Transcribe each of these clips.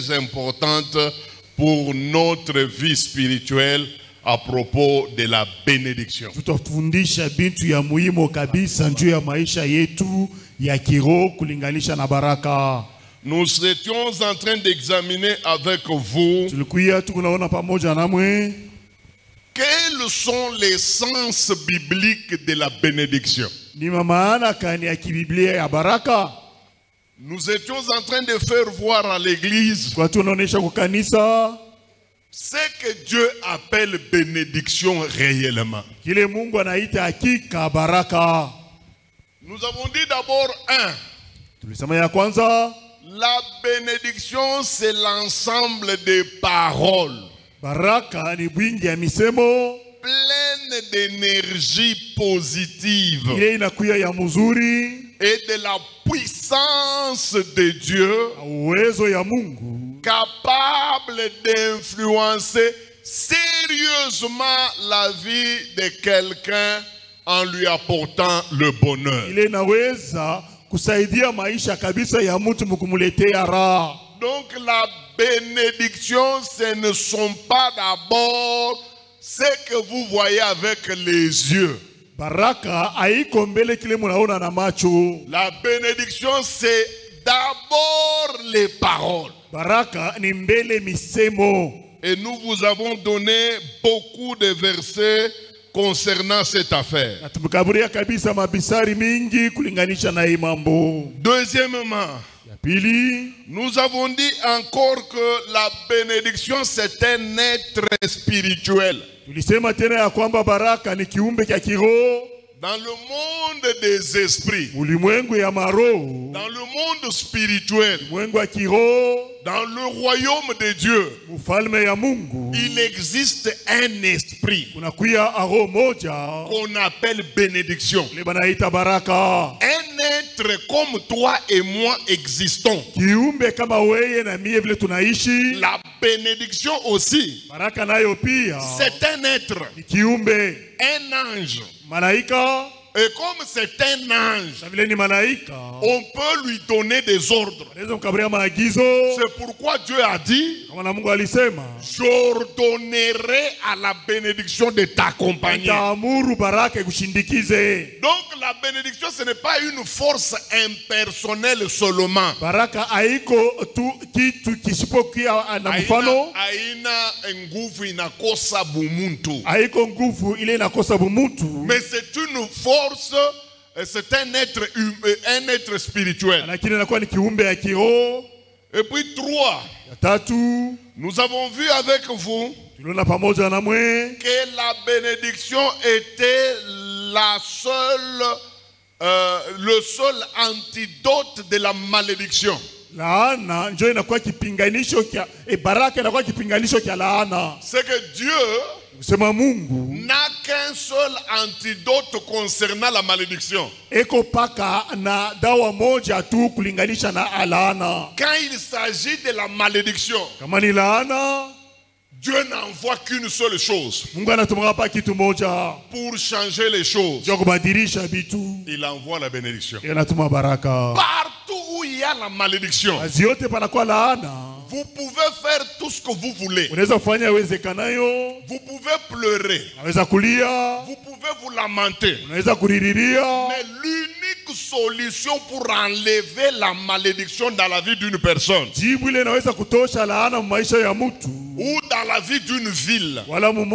très importante pour notre vie spirituelle à propos de la bénédiction. Tutafundisha bintu ya muhimu kabisa juu ya maisha yetu ya kiroho kulinganisha na baraka. Nous étions en train d'examiner avec vous Tulikuwa tunaona pamoja na mwe quels sont les sens bibliques de la bénédiction. ni maana kani ya kibiblia ya baraka. Nous étions en train de faire voir à l'église Kwa tunaonesha kwa kanisa ce que Dieu appelle bénédiction réellement. kile Mungu anaita hakika baraka. Nous avons dit d'abord Tulisema ya kwanza, la bénédiction c'est l'ensemble des paroles baraka ni bwingi ya misemo pleines d'énergie positive ile inakuya ya mzuri et de la puissance de Dieu uwezo ya Mungu capable d'influencer sérieusement la vie de quelqu'un en lui apportant le bonheur. ile inaweza kusaidia maisha kabisa ya mtu mkumuletea raha. Donc la bénédiction, ce ne sont pas d'abord ce que vous voyez avec les yeux. Baraka haiko mbele kile munaona na macho. La bénédiction, c'est d'abord les paroles. Baraka ni mbele misemo. Et nous vous avons donné beaucoup de versets concernant cette affaire. Na tumekaburia kabisa mabisari mingi kulinganisha na hii mambo. Deuxièmement, Ya pili, nous avons dit encore que la bénédiction, c'est un être spirituel. tulisema tena ya kwamba baraka ni kiumbe cha kiroho. Dans le monde des esprits, Ulimwengu ya maroho, dans le monde spirituel, ulimwengu wa kiroho, dans le royaume de Dieu, ufalme ya Mungu, il existe un esprit kunakuya roho moja qu'on appelle bénédiction. ile banaita baraka. Un être comme toi et moi existons. Kiumbe kama weye na mie vile tunaishi, La bénédiction aussi, baraka nayo pia c'est un être, ni kiumbe, un ange. malaika. Et comme c'est un ange, Na vile ni malaika, on peut lui donner des ordres. anaweza mkabaria maagizo. C'est pourquoi Dieu a dit, Kama na Mungu alisema, j'ordonnerai à la bénédiction de t'accompagner. nitaamuru baraka ikushindikize. Donc la bénédiction, ce n'est pas une force impersonnelle seulement. Baraka haiko tu kitu kisipokuwa na mfano, Aina nguvu inakosa bumuntu. haiko nguvu ile inakosa bumutu, Mais c'est une force, c'est un être spirituel. lakini inakuwa ni kiumbe ya kiroho. Et puis 3, Ya tatu, nous avons vu avec vous tuliona pamoja na mwe que la bénédiction était la seule, le seul antidote de la malédiction. laana njo inakuwa kipinganisho kya baraka inakuwa kipinganisho kya laana. C'est que Dieu Kusema Mungu n'a qu'un seul antidote concernant la malédiction. eko paka na dawa moja tu kulinganisha na laana. Quand il s'agit de la malédiction, Kama ni laana, Dieu n'envoie qu'une seule chose Mungu anatumaka pa kitu moja pour changer les choses. jua kubadilisha vitu, Il envoie la bénédiction. anatuma baraka. Partout où il y a la malédiction, Kazi yote panakuwa laana, vous pouvez faire tout ce que vous voulez. unaweza kufanya yawezekanayo, Vous pouvez pleurer, unaweza kulia, vous pouvez vous lamenter. unaweza kuririria, Mais l'unique solution pour enlever la malédiction dans la vie d'une personne jibu ile inaweza kutosha laana mu maisha ya mtu ou dans la vie d'une ville wala mu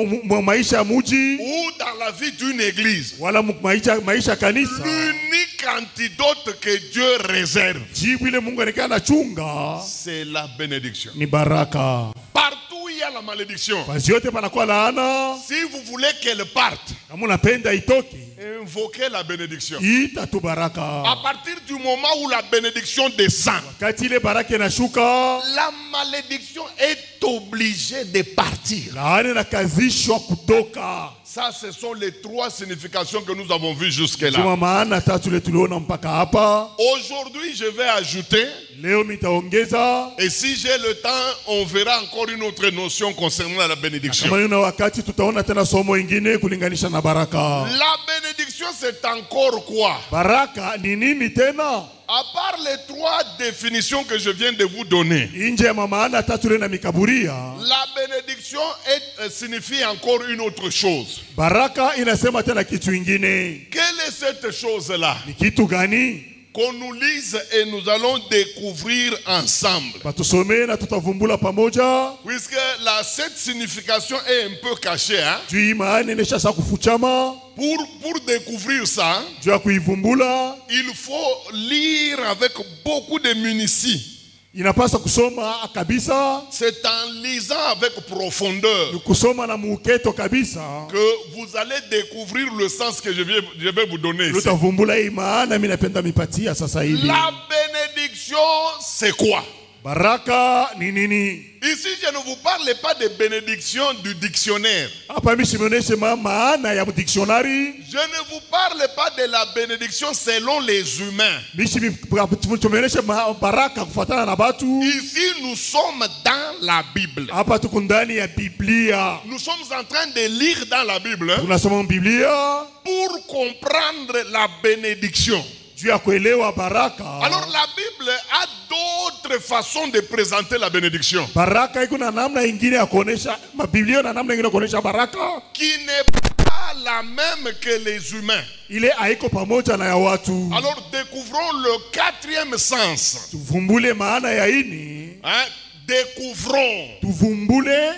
maisha ya muji ou dans la vie d'une église, wala mu maisha ya kanisa. l'unique antidote que Dieu réserve, Jibu ile Mungu anakaa anachunga c'est la bénédiction. ni baraka. Partout où il y a la malédiction, Kazi yote panakuwa laana, si vous voulez qu'elle parte, kama unapenda itoke, invoquez la bénédiction. ita tu À baraka. partir du moment où la bénédiction descend, Wakati ile baraka inashuka, la malédiction est obligée de partir. laana inakazishwa kutoka. Ça, ce sont les 3 significations que nous avons vues jusque-là. Sema maana tatu ile tuliona mpaka hapa. Aujourd'hui, je vais ajouter, Leo mitaongeza, et si j'ai le temps, on verra encore une autre notion concernant la bénédiction. kama nina wakati tutaona tena somo ingine kulinganisha na baraka. La bénédiction bénédiction, c'est encore quoi? Baraka ni nini tena? À part les 3 définitions que je viens de vous donner, Inje ya maana tatu na mikaburia. la bénédiction signifie encore une autre chose. Baraka inasema tena kitu ingine. Quelle est cette chose-là? Ni kitu gani? Qu'on nous lise et nous allons découvrir ensemble. Batusome na tutavumbula pamoja. Puisque cette signification est un peu cachée. Hein? Juu maana inesha sa kufuchama. Pour découvrir ça, Juu ya kuivumbula, il faut lire avec beaucoup de munitie. inapasa kusoma kabisa. C'est en lisant avec profondeur Kusoma na muketo kabisa. que vous allez découvrir le sens que je vais vous donner ici. Tutavumbula hii maana mimi napenda mipatia sasa hivi. La bénédiction, c'est quoi? Baraka ni nini? Ici, je ne vous parle pas de bénédiction du dictionnaire. Hapa mimi simeoneshe maana ya dictionary. Je ne vous parle pas de la bénédiction selon les humains. Mimi simeoneshe baraka kufuatana na watu. Ici, nous sommes dans la Bible. Hapa tuko ndani ya Biblia. Nous sommes en train de lire dans la Bible Tunasoma Biblia pour comprendre la bénédiction. juu ya kuelewa baraka. Alors la Bible a d'autres façons de présenter la bénédiction. Baraka iko na namna ingine ya kuonesha, Biblia na namna ingine ya kuonesha baraka. Qui n'est pas la même que les humains. Ile haiko pamoja na ya watu. Alors découvrons le 4e sens. Tuvumbule maana ya ini. Hein? Découvrons Tuvumbule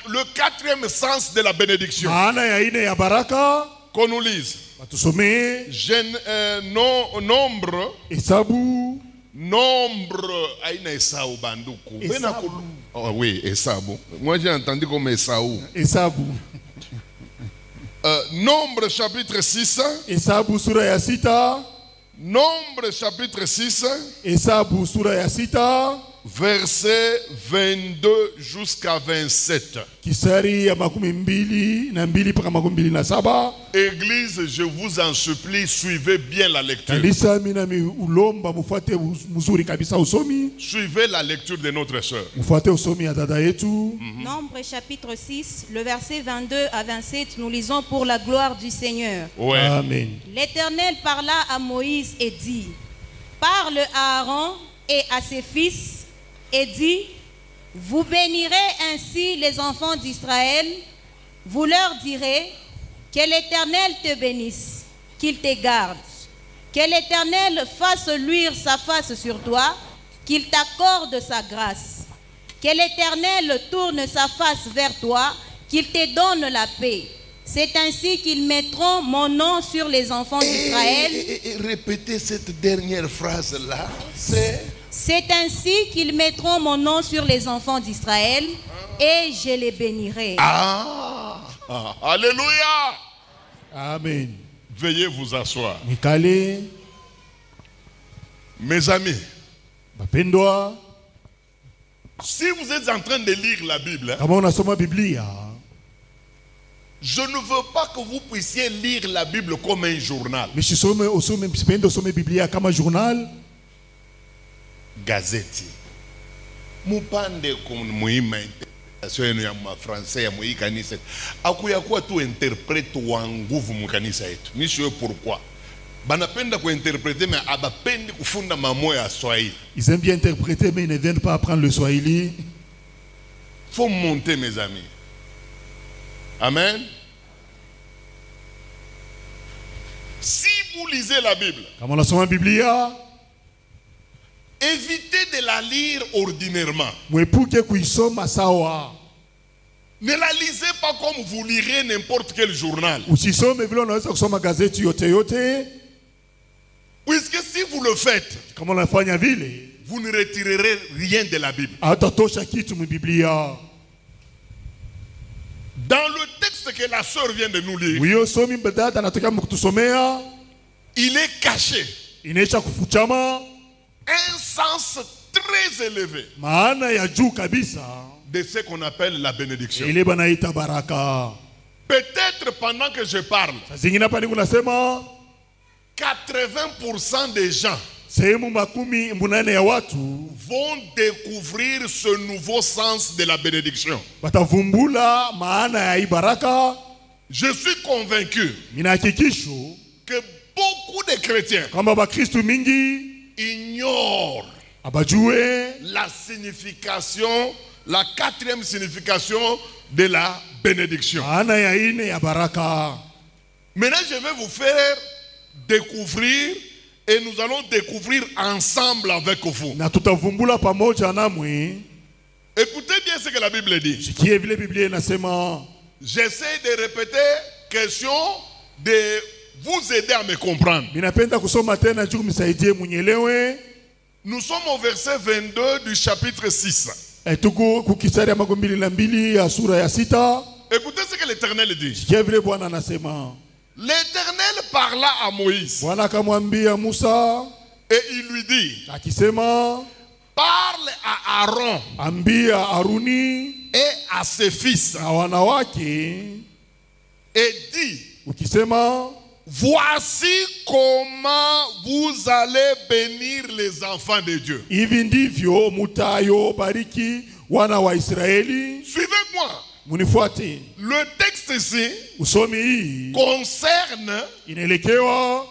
le 4e sens de la bénédiction. maana ya ine ya baraka. Qu'on nous lise. Batusome nombre. Hesabu. Nombre. Aïna Esaou banduku. Oh oui, Esabu. Moi j'ai entendu comme Esaou. Hesabu. Nombre chapitre 6. Hesabu sura ya 6. Nombre chapitre 6. Hesabu sura ya 6. Verset 22 jusqu'à 27. Kisari ya 22 mpaka 27. Église, je vous en supplie, suivez bien la lecture. Kanisa mina ulomba mufuate mzuri kabisa usomi. Suivez la lecture de notre sœur. Mufuate usomi ya dada yetu. Nombre chapitre 6, le verset 22 à 27, nous lisons pour la gloire du Seigneur. Ouais. Amen. L'Éternel parla à Moïse et dit, parle à Aaron et à ses fils et dit, vous bénirez ainsi les enfants d'Israël, vous leur direz, que l'Éternel te bénisse, qu'il te garde, que l'Éternel fasse luire sa face sur toi, qu'il t'accorde sa grâce, que l'Éternel tourne sa face vers toi, qu'il te donne la paix. C'est ainsi qu'ils mettront mon nom sur les enfants d'Israël. Répétez cette dernière phrase-là. C'est ainsi qu'ils mettront mon nom sur les enfants d'Israël et je les bénirai. Alléluia. Amen. Veuillez vous asseoir. Mikale. Mes amis, Bapendwa. si vous êtes en train de lire la Bible, Kama unasoma Biblia, je ne veux pas que vous puissiez lire la Bible comme un journal. sipende usome Biblia kama journal. Gazeti. Mupande muima interpretation yenu ya mafrancais ya mui kanisa. Akuyakuwa tu interprete wa nguvu mu kanisa yetu. Nisho pourquoi. Banapenda kuinterpréter mais abapendi kufunda mamo ya Swahili. Ils aiment bien interpréter mais ils ne viennent pas apprendre le Swahili. Faut monter mes amis. Amen. Si vous lisez la Bible, Kama unasoma Biblia, évitez de la lire ordinairement. mwepuke kuisoma sawa. Ne la lisez pas comme vous lirez n'importe quel journal. Usisome vile unaweza kusoma gazeti yote yote. Puisque si vous le faites, Kama unafanya vile, vous ne retirerez rien de la Bible. hatatosha kitu mu Biblia. Dans le texte que la sœur vient de nous lire, Uyo somi mbadata anataka mkutusomea, il est caché inaisha kufuchama un sens très élevé maana ya juu kabisa de ce qu'on appelle la bénédiction. ile banaita baraka. Peut-être pendant que je parle, Zingine hapa ni kunasema 80% des gens sehemu 80 ya watu vont découvrir ce nouveau sens de la bénédiction. batavumbula maana ya hii baraka. Je suis convaincu Mina hakikisho que beaucoup de chrétiens kama bakristu mingi ignorent abajue la signification, la quatrième signification de la bénédiction. maana ya ine ya baraka. Maintenant, je vais vous faire découvrir et nous allons découvrir ensemble avec vous. Na tutavumbula pamoja namwe. Écoutez bien ce que la Bible dit. Sikie vile Biblia inasema. J'essaie de répéter question de vous aider à me comprendre. Ninapenda kusoma tena juu msaidie munyelewe. Nous sommes au verset 22 du chapitre 6. Tuko kukisari ya 22 ya sura ya 6. Écoutez ce que l'Éternel dit. Sikie vile Bwana anasema. L'Éternel parla à Moïse Bwana akamwambia Musa et il lui dit, akisema, parle à Aaron ambia Aruni et à ses fils na wanawake et dit, ukisema, voici comment vous allez bénir les enfants de Dieu. hivi ndivyo mutayo bariki wana wa Israeli. Suivez-moi. Munifuate. Le texte ici Usomi hii concerne inaelekewa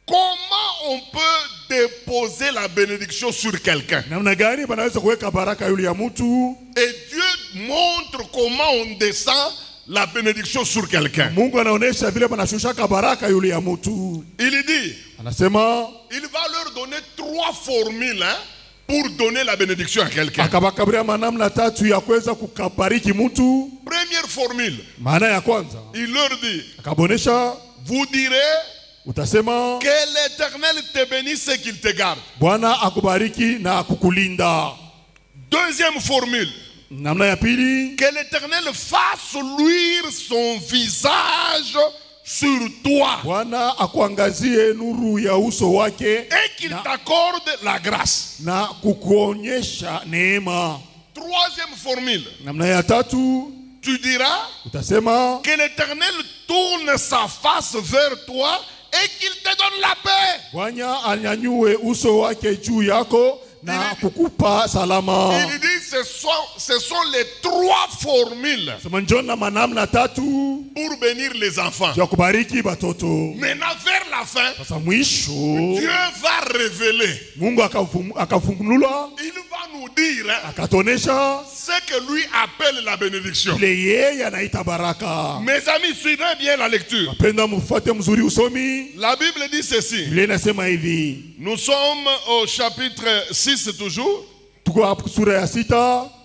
comment on peut déposer la bénédiction sur quelqu'un. namna gani banaweza kuweka baraka yule ya mtu. Et Dieu montre comment on descend la bénédiction sur quelqu'un. Mungu anaonesha vile banashushaka baraka yule ya mtu. Il dit, Anasema il va leur donner 3 formules pour donner la bénédiction à quelqu'un. akabakabiria manamna tatu ya kuweza kukabariki mtu. Première formule, Maana ya kwanza il leur dit, akabonesha, vous direz utasema que l'Éternel te bénisse et qu'il te garde. Bwana akubariki na kukulinda. Deuxième formule, Namna ya pili, que l'Éternel fasse luire son visage sur toi Bwana akuangazie nuru ya uso wake et qu'il t'accorde la grâce. na kukuonyesha neema. Troisième formule, Namna ya tatu tu diras utasema que l'Éternel tourne sa face vers toi et qu'il te donne la paix. Bwana anyanyue uso wake juu yako na kukupa salama. Il dit ce sont les 3 formules Sema njona manamna tatu pour bénir les enfants. ya kubariki batoto. Maintenant, vers la fin, Sasa mwisho Dieu va révéler. Mungu akafungunula Il va nous dire akatonesha ce que lui appelle la bénédiction. ile yeye anaita baraka. Mes amis, suivez bien la lecture. Penda mfuate mzuri usomi. La Bible dit ceci. Biblia inasema hivi. Nous sommes au chapitre 6 toujours, Tuko hapo sura ya 6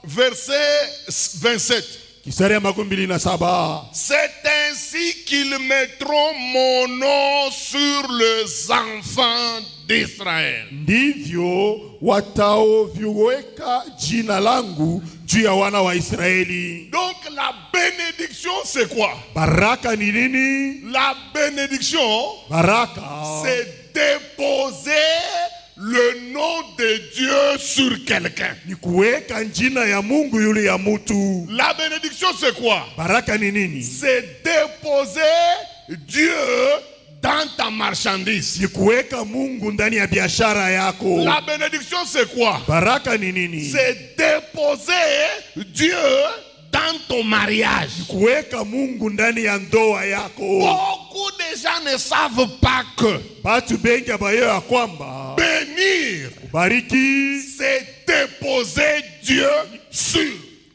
verset 27. kisari ya 27. C'est ainsi qu'ils mettront mon nom sur les enfants d'Israël. Ndivyo wataoviweka jina langu juu ya wana wa Israeli. Donc la bénédiction c'est quoi? Baraka ni nini? La bénédiction Baraka c'est déposer le nom de Dieu sur quelqu'un. ni kuweka jina ya Mungu yule ya mtu. La bénédiction c'est quoi? Baraka ni nini? C'est déposer Dieu dans ta marchandise. Ni kuweka Mungu ndani ya biashara yako. La bénédiction c'est quoi? Baraka ni nini? C'est déposer Dieu dans ton mariage. Kuweka Mungu ndani ya ndoa yako. Beaucoup de gens ne savent pas que Batu bengi abayo ya kwamba bénir bariki c'est déposer Dieu sur.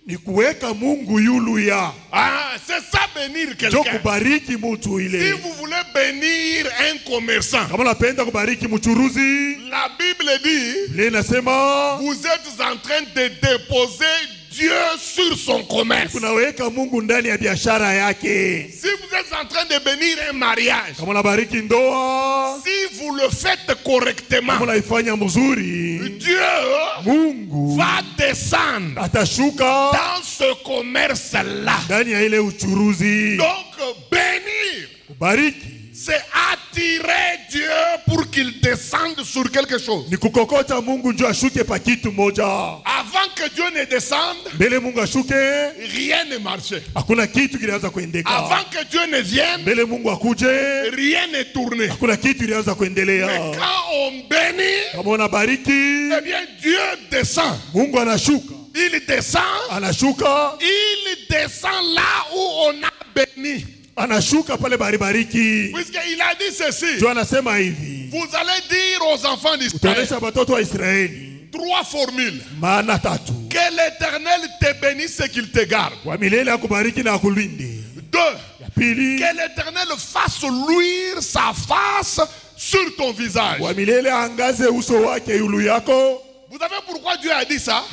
ni kuweka Mungu yulu ya. Ah, c'est ça bénir Jo quelqu'un. kubariki mtu Si ile. vous voulez bénir un commerçant, Kama unapenda kubariki mchuruzi, la Bible dit, Biblia inasema vous êtes en train de déposer Dieu sur son commerce. kunaweka Mungu ndani ya biashara yake. Si vous êtes en train de bénir un mariage, Kama unabariki ndoa, si vous le faites correctement, kama unaifanya mzuri, Dieu Mungu va descendre atashuka dans ce commerce-là. ndani ya ile uchuruzi. Donc, bénir, Kubariki c'est attirer Dieu pour qu'il descende sur quelque chose. ni kukokota Mungu ndio ashuke pa kitu moja. Avant que Dieu ne descende, Mbele Mungu ashuke, rien ne marchait. hakuna kitu kilianza kuendeka. Avant que Dieu ne vienne, Mbele Mungu akuje, rien ne tournait. hakuna kitu ilianza Mais kuendelea. quand on bénit, Kama unabariki, eh bien Dieu descend. Mungu anashuka, Il descend anashuka là où on a béni. anashuka pale baribariki. Puisqu'il a dit ceci. Jo anasema hivi. Vous allez dire aux enfants d'Israël. Utaonesha watoto wa Israeli. 3 formules. Maana tatu. Que l'Éternel te bénisse et qu'il te garde. Kwa milele akubariki na akulinde. 2. Ya pili. Que l'Éternel fasse luire sa face sur ton visage. Kwa milele angaze uso wake yulu yako. Vous savez pourquoi Dieu a dit ça?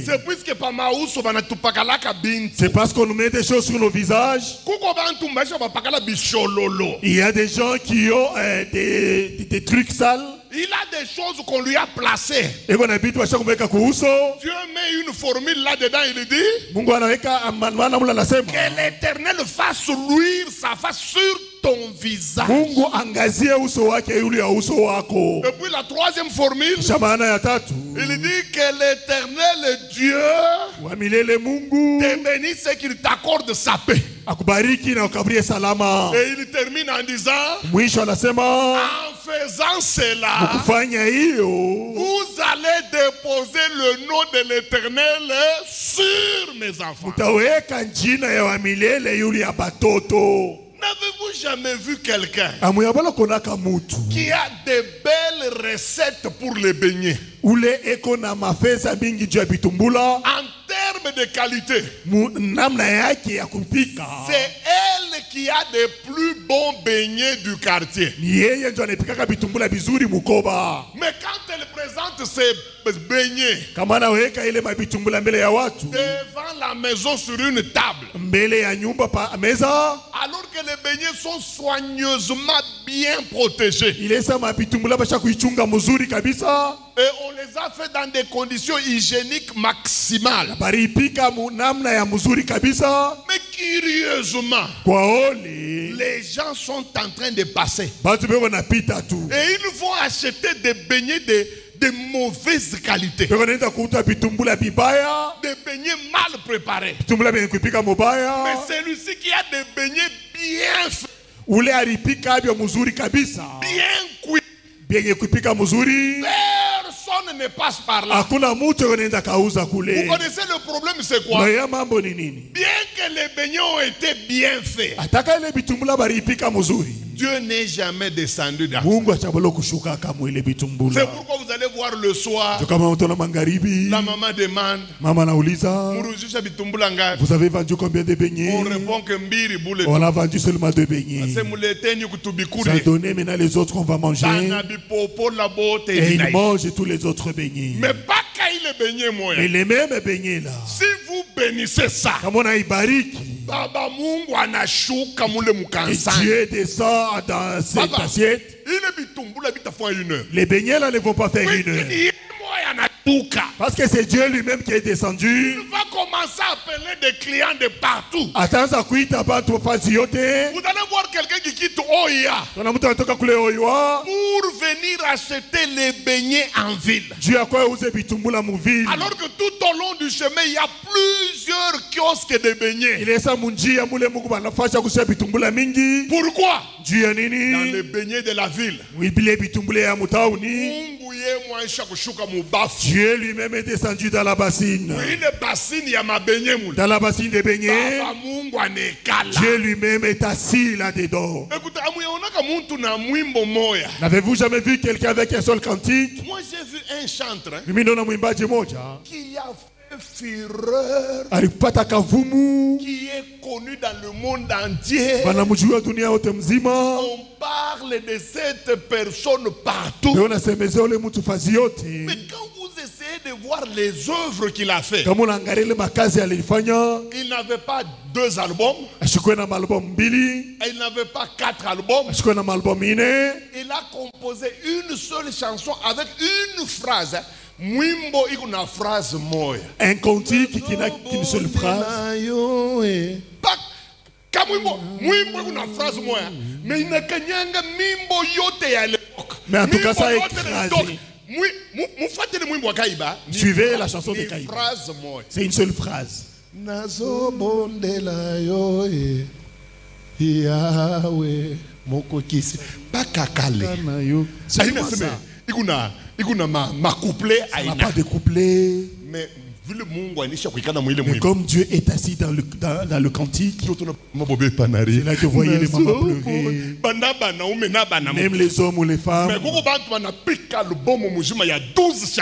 C'est puisque Pamauso banatupakalaka bintu. C'est parce qu'on nous met des choses sur nos visages. Kuko bantu mbasha bapakala bishololo. Il y a des gens qui ont des trucs sales. Il a des choses qu'on lui a placées. Et qu'on habite à chaque fois Dieu met une formule là-dedans, il dit que l'Éternel fasse luire sa face sur ton visage. Et puis la troisième formule, il dit que l'Éternel Dieu te bénisse et qu'il t'accorde sa paix. Et il termine en disant, en faisant cela, vous allez déposer le nom de l'Éternel sur mes enfants. N'avez-vous jamais vu quelqu'un qui a de belles recettes pour les beignets? En termes de qualité, c'est elle qui a des plus bons beignets du quartier. Mais quand elle présente ses beignets devant la maison sur une table, alors que les beignets sont soigneusement bien protégés, et on les a fait dans des conditions hygiéniques maximales. Mais curieusement, les gens sont en train de passer et ils vont acheter des beignets de mauvaise qualité, des beignets mal préparés. Mais celui-ci qui a des beignets bien faits, bien cuits, personne ne passe par là. Vous connaissez le problème, c'est quoi? Bien que les beignets ont été bien faits, Dieu n'est jamais descendu dans ça. C'est pourquoi vous allez voir le soir, la maman demande, vous avez vendu combien de beignets? On répond que mbiri boule. On a vendu seulement 2 beignets. Ça a donné maintenant les autres qu'on va manger. Et ils mangent tous les autres beignets. Mais pas mais les mêmes beignets là, si vous bénissez ça, comme on a ibariki, et Dieu descend dans cette assiette. Les beignets là ne vont pas faire 1 heure. Parce que c'est Dieu lui-même qui est descendu. Il va commencer à appeler des clients de partout. Vous allez voir quelqu'un qui quitte Oya pour venir acheter les beignets en ville. Alors que tout au long du chemin, il y a plusieurs kiosques de beignets. Pourquoi? Dans les beignets de la ville, Dieu lui-même est descendu dans la bassine. Dans la bassine des beignets, Dieu lui-même est assis là-dedans. N'avez-vous jamais vu quelqu'un avec un seul cantique? Moi j'ai vu un chantre qui a fait fureur, qui est connu dans le monde entier. On parle de cette personne partout. Mais quand vous essayez de voir les œuvres qu'il a fait, il n'avait pas 2 albums, il n'avait pas 4 albums, il a composé une seule chanson avec une phrase. Mwimbo iko na phrase moya. Un cantique qui n'a qu'une seule phrase. Mwimbo iko na phrase moya. Mais inakanyanga mimbo yote ya l'époque. Mais en tout cas ça a écrasé. Suivez la chanson de Kaïba. C'est une seule phrase. Nazo bondela yo Yahweh mokokisi pakakale. C'est ça. Il y a ma couplet. Ça n'a pas de couplet. Mais Mais comme Dieu est assis dans le cantique, c'est là que vous voyez les mamans pleurer. Même les hommes ou les femmes.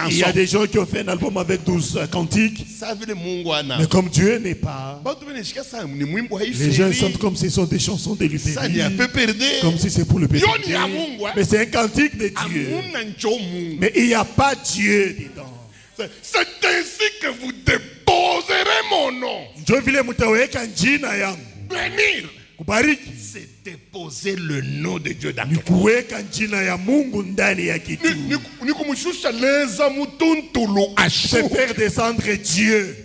Il y a des gens qui ont fait un album avec 12 cantiques. Mais comme Dieu n'est pas, les gens chantent comme si ce sont des chansons de lui. Comme si c'est pour le péché. Mais c'est un cantique de Dieu. Mais il n'y a pas Dieu dedans. C'est ainsi que vous déposerez mon nom. Bénir, c'est déposer le nom de Dieu dans ton cœur. C'est faire descendre Dieu.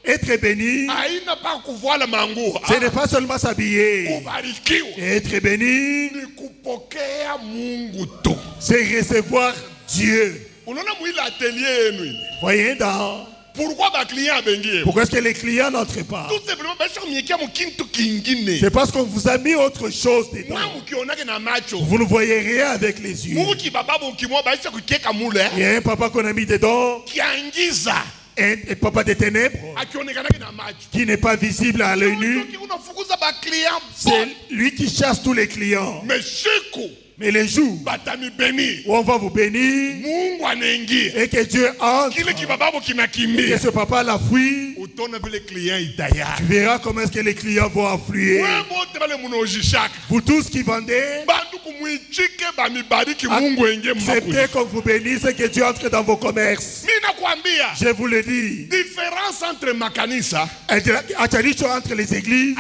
Être béni, ce n'est pas seulement s'habiller. Être béni, c'est recevoir Dieu. Voyez dans. Pourquoi est-ce que les clients n'entrent pas? Tout simplement, c'est parce qu'on vous a mis autre chose dedans. Vous ne voyez rien avec les yeux. Il y a un papa qu'on a mis dedans. Un papa des ténèbres qui n'est pas visible à l'œil nu. C'est lui qui chasse tous les clients. Mais les jours où on va vous bénir et que Dieu entre et que ce papa l'a fui, tu verras comment est-ce que les clients vont affluer. Vous tous qui vendez, acceptez qu'on vous bénisse et que Dieu entre dans vos commerces. Je vous le dis. Différence entre makanisa, entre les églises,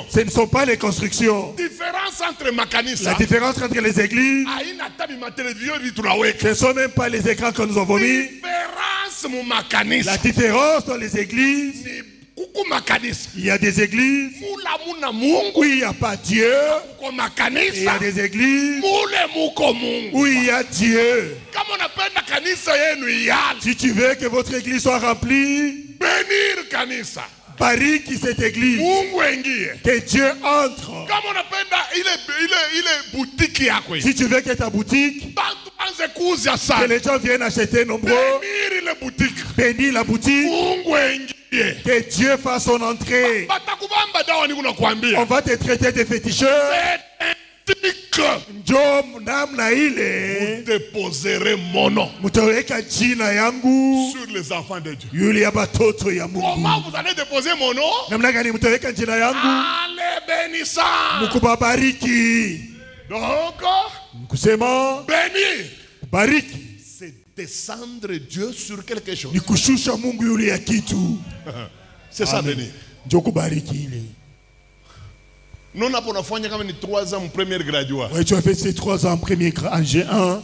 ce ne sont pas les constructions. Différence entre makanisa, la différence entre les églises, ce ne sont même pas les écrans que nous avons mis. La différence dans les églises, il y a des églises où il n'y a pas Dieu. Et il y a des églises où il y a Dieu. Si tu veux que votre église soit remplie, Paris qui cette église, que Dieu entre. Si tu veux que ta boutique, que les gens viennent acheter nombreux, bénir la boutique, que Dieu fasse son entrée. On va te traiter de féticheur. Vous déposerez mon nom sur les enfants de Dieu. Comment vous allez déposer mon nom? En les bénissant. Donc, bénir, c'est descendre Dieu sur quelque chose. C'est ça, bénir. Nous avons fait 3 ans en première graduat. Oui, tu as fait ces 3 ans en première en G1.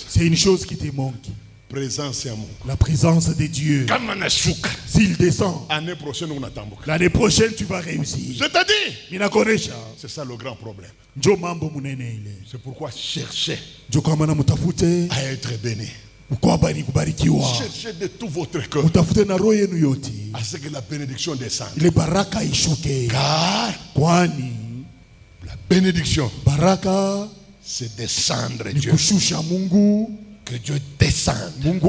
C'est une chose qui te manque. La présence de Dieu. S'il descend, l'année prochaine tu vas réussir. Je te dis. C'est ça le grand problème. C'est pourquoi cherchez à être béni. Cherchez de tout votre cœur à ce que la bénédiction descende. Car la bénédiction, c'est descendre Dieu. Que Dieu descende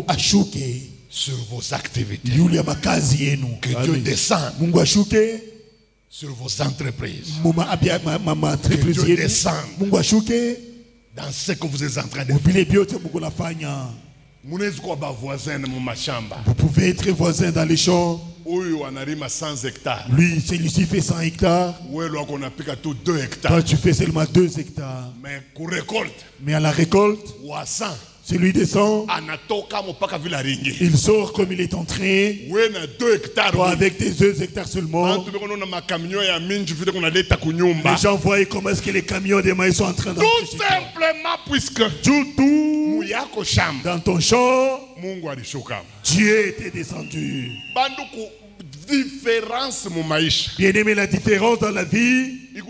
sur vos activités. Que Dieu descende sur vos entreprises. Que Dieu descende dans ce que vous êtes en train de faire. Vous pouvez être voisin dans les champs. Lui, celui-ci fait 100 hectares. Toi, tu fais seulement 2 hectares. Mais à la récolte, celui descend. Il sort comme il est entré. Toi, avec tes 2 hectares seulement. Les gens voient comment est-ce que les camions de maïs sont en train d'entrer. Tout simplement puisque dans ton champ, Dieu était descendu. Bien-aimé, la différence dans la vie ne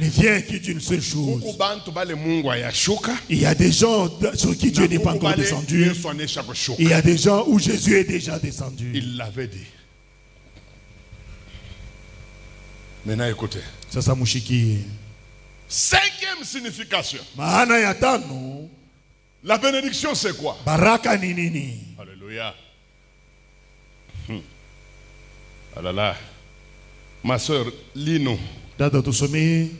vient que d'une seule chose. Il y a des gens sur qui Dieu n'est pas encore descendu. Il y a des gens où Jésus est déjà descendu. Il l'avait dit. Maintenant écoutez. Sasa 5e signification. Maana ya 5, La bénédiction c'est quoi? Baraka ni nini? Alléluia. Ah là là. Ma soeur, lis-nous. Dada tusomee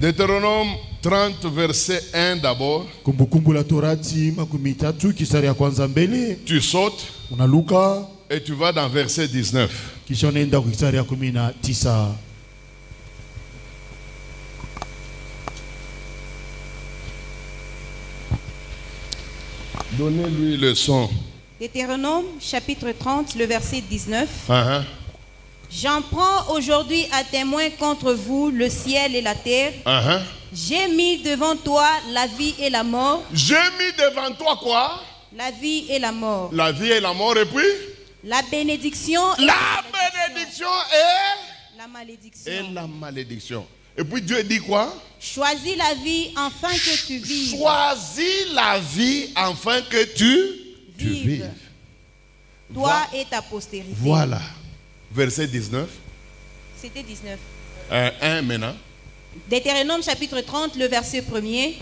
Deutéronome 30 verset 1 d'abord. Kumbukumbu la Torati makumi tatu kisari ya kwanza mbele. Tu sautes Unaluka et tu vas dans verset 19. kisha unaenda kwa kisari ya 19. Donnez-lui le son. Deutéronome chapitre 30, le verset 19. Uh-huh. J'en prends aujourd'hui à témoin contre vous le ciel et la terre. Uh-huh. J'ai mis devant toi la vie et la mort. J'ai mis devant toi quoi? La vie et la mort. La vie et la mort et puis? La bénédiction et La bénédiction et? La malédiction. Et la malédiction. Et puis Dieu dit quoi? Choisis la vie afin que tu vives. Choisis la vie afin que tu vives. Toi et ta postérité. Voilà. Verset 19. C'était 19. 1 maintenant. Deutéronome chapitre 30, le verset 1er.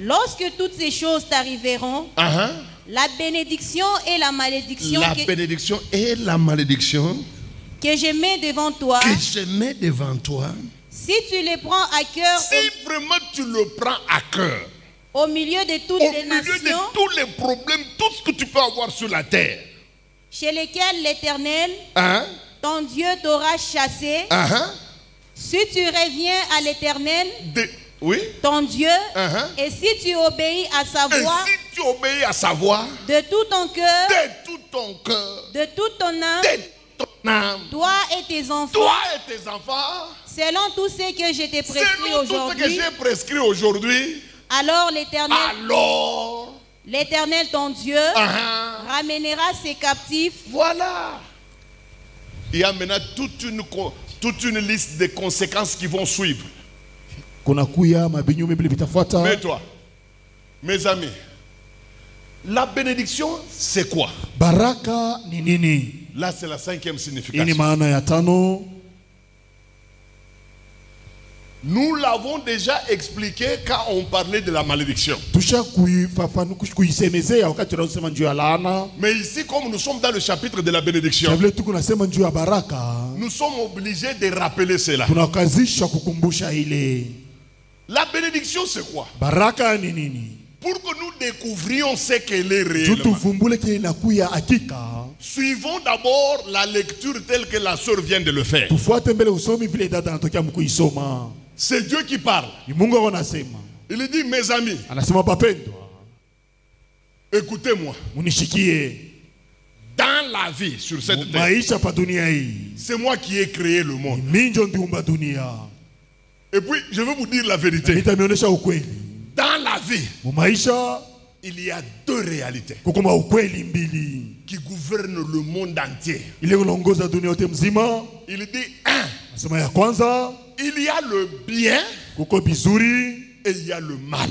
Lorsque toutes ces choses t'arriveront, la bénédiction et la malédiction bénédiction et la malédiction que je mets devant toi, si tu les prends à cœur, si vraiment tu le prends à cœur, au milieu de toutes les nations, de tous les problèmes, tout ce que tu peux avoir sur la terre, chez lesquels l'Éternel, ton Dieu t'aura chassé, si tu reviens à l'Éternel, ton Dieu, et si tu obéis à sa voix, de tout ton cœur, de toute ton âme, toi et tes enfants, selon tout ce que je t'ai prescrit aujourd'hui, alors l'Éternel ton Dieu ramènera ses captifs. Voilà. Il y a maintenant toute une liste de conséquences qui vont suivre. Mais toi, mes amis, la bénédiction, c'est quoi? Baraka ni nini? Là, c'est la 5e signification. Maana ya tano. Nous l'avons déjà expliqué quand on parlait de la malédiction. Mais ici, comme nous sommes dans le chapitre de la bénédiction, nous sommes obligés de rappeler cela. La bénédiction, c'est quoi? Baraka ni nini? Pour que nous découvrions ce qu'elle est réellement, suivons d'abord la lecture telle que la sœur vient de le faire. C'est Dieu qui parle. Il dit, mes amis, écoutez-moi. Dans la vie sur cette terre, c'est moi qui ai créé le monde. Et puis, je vais vous dire la vérité. Dans la vie, il y a deux réalités qui gouvernent le monde entier. Il dit, il y a le bien et il y a le mal.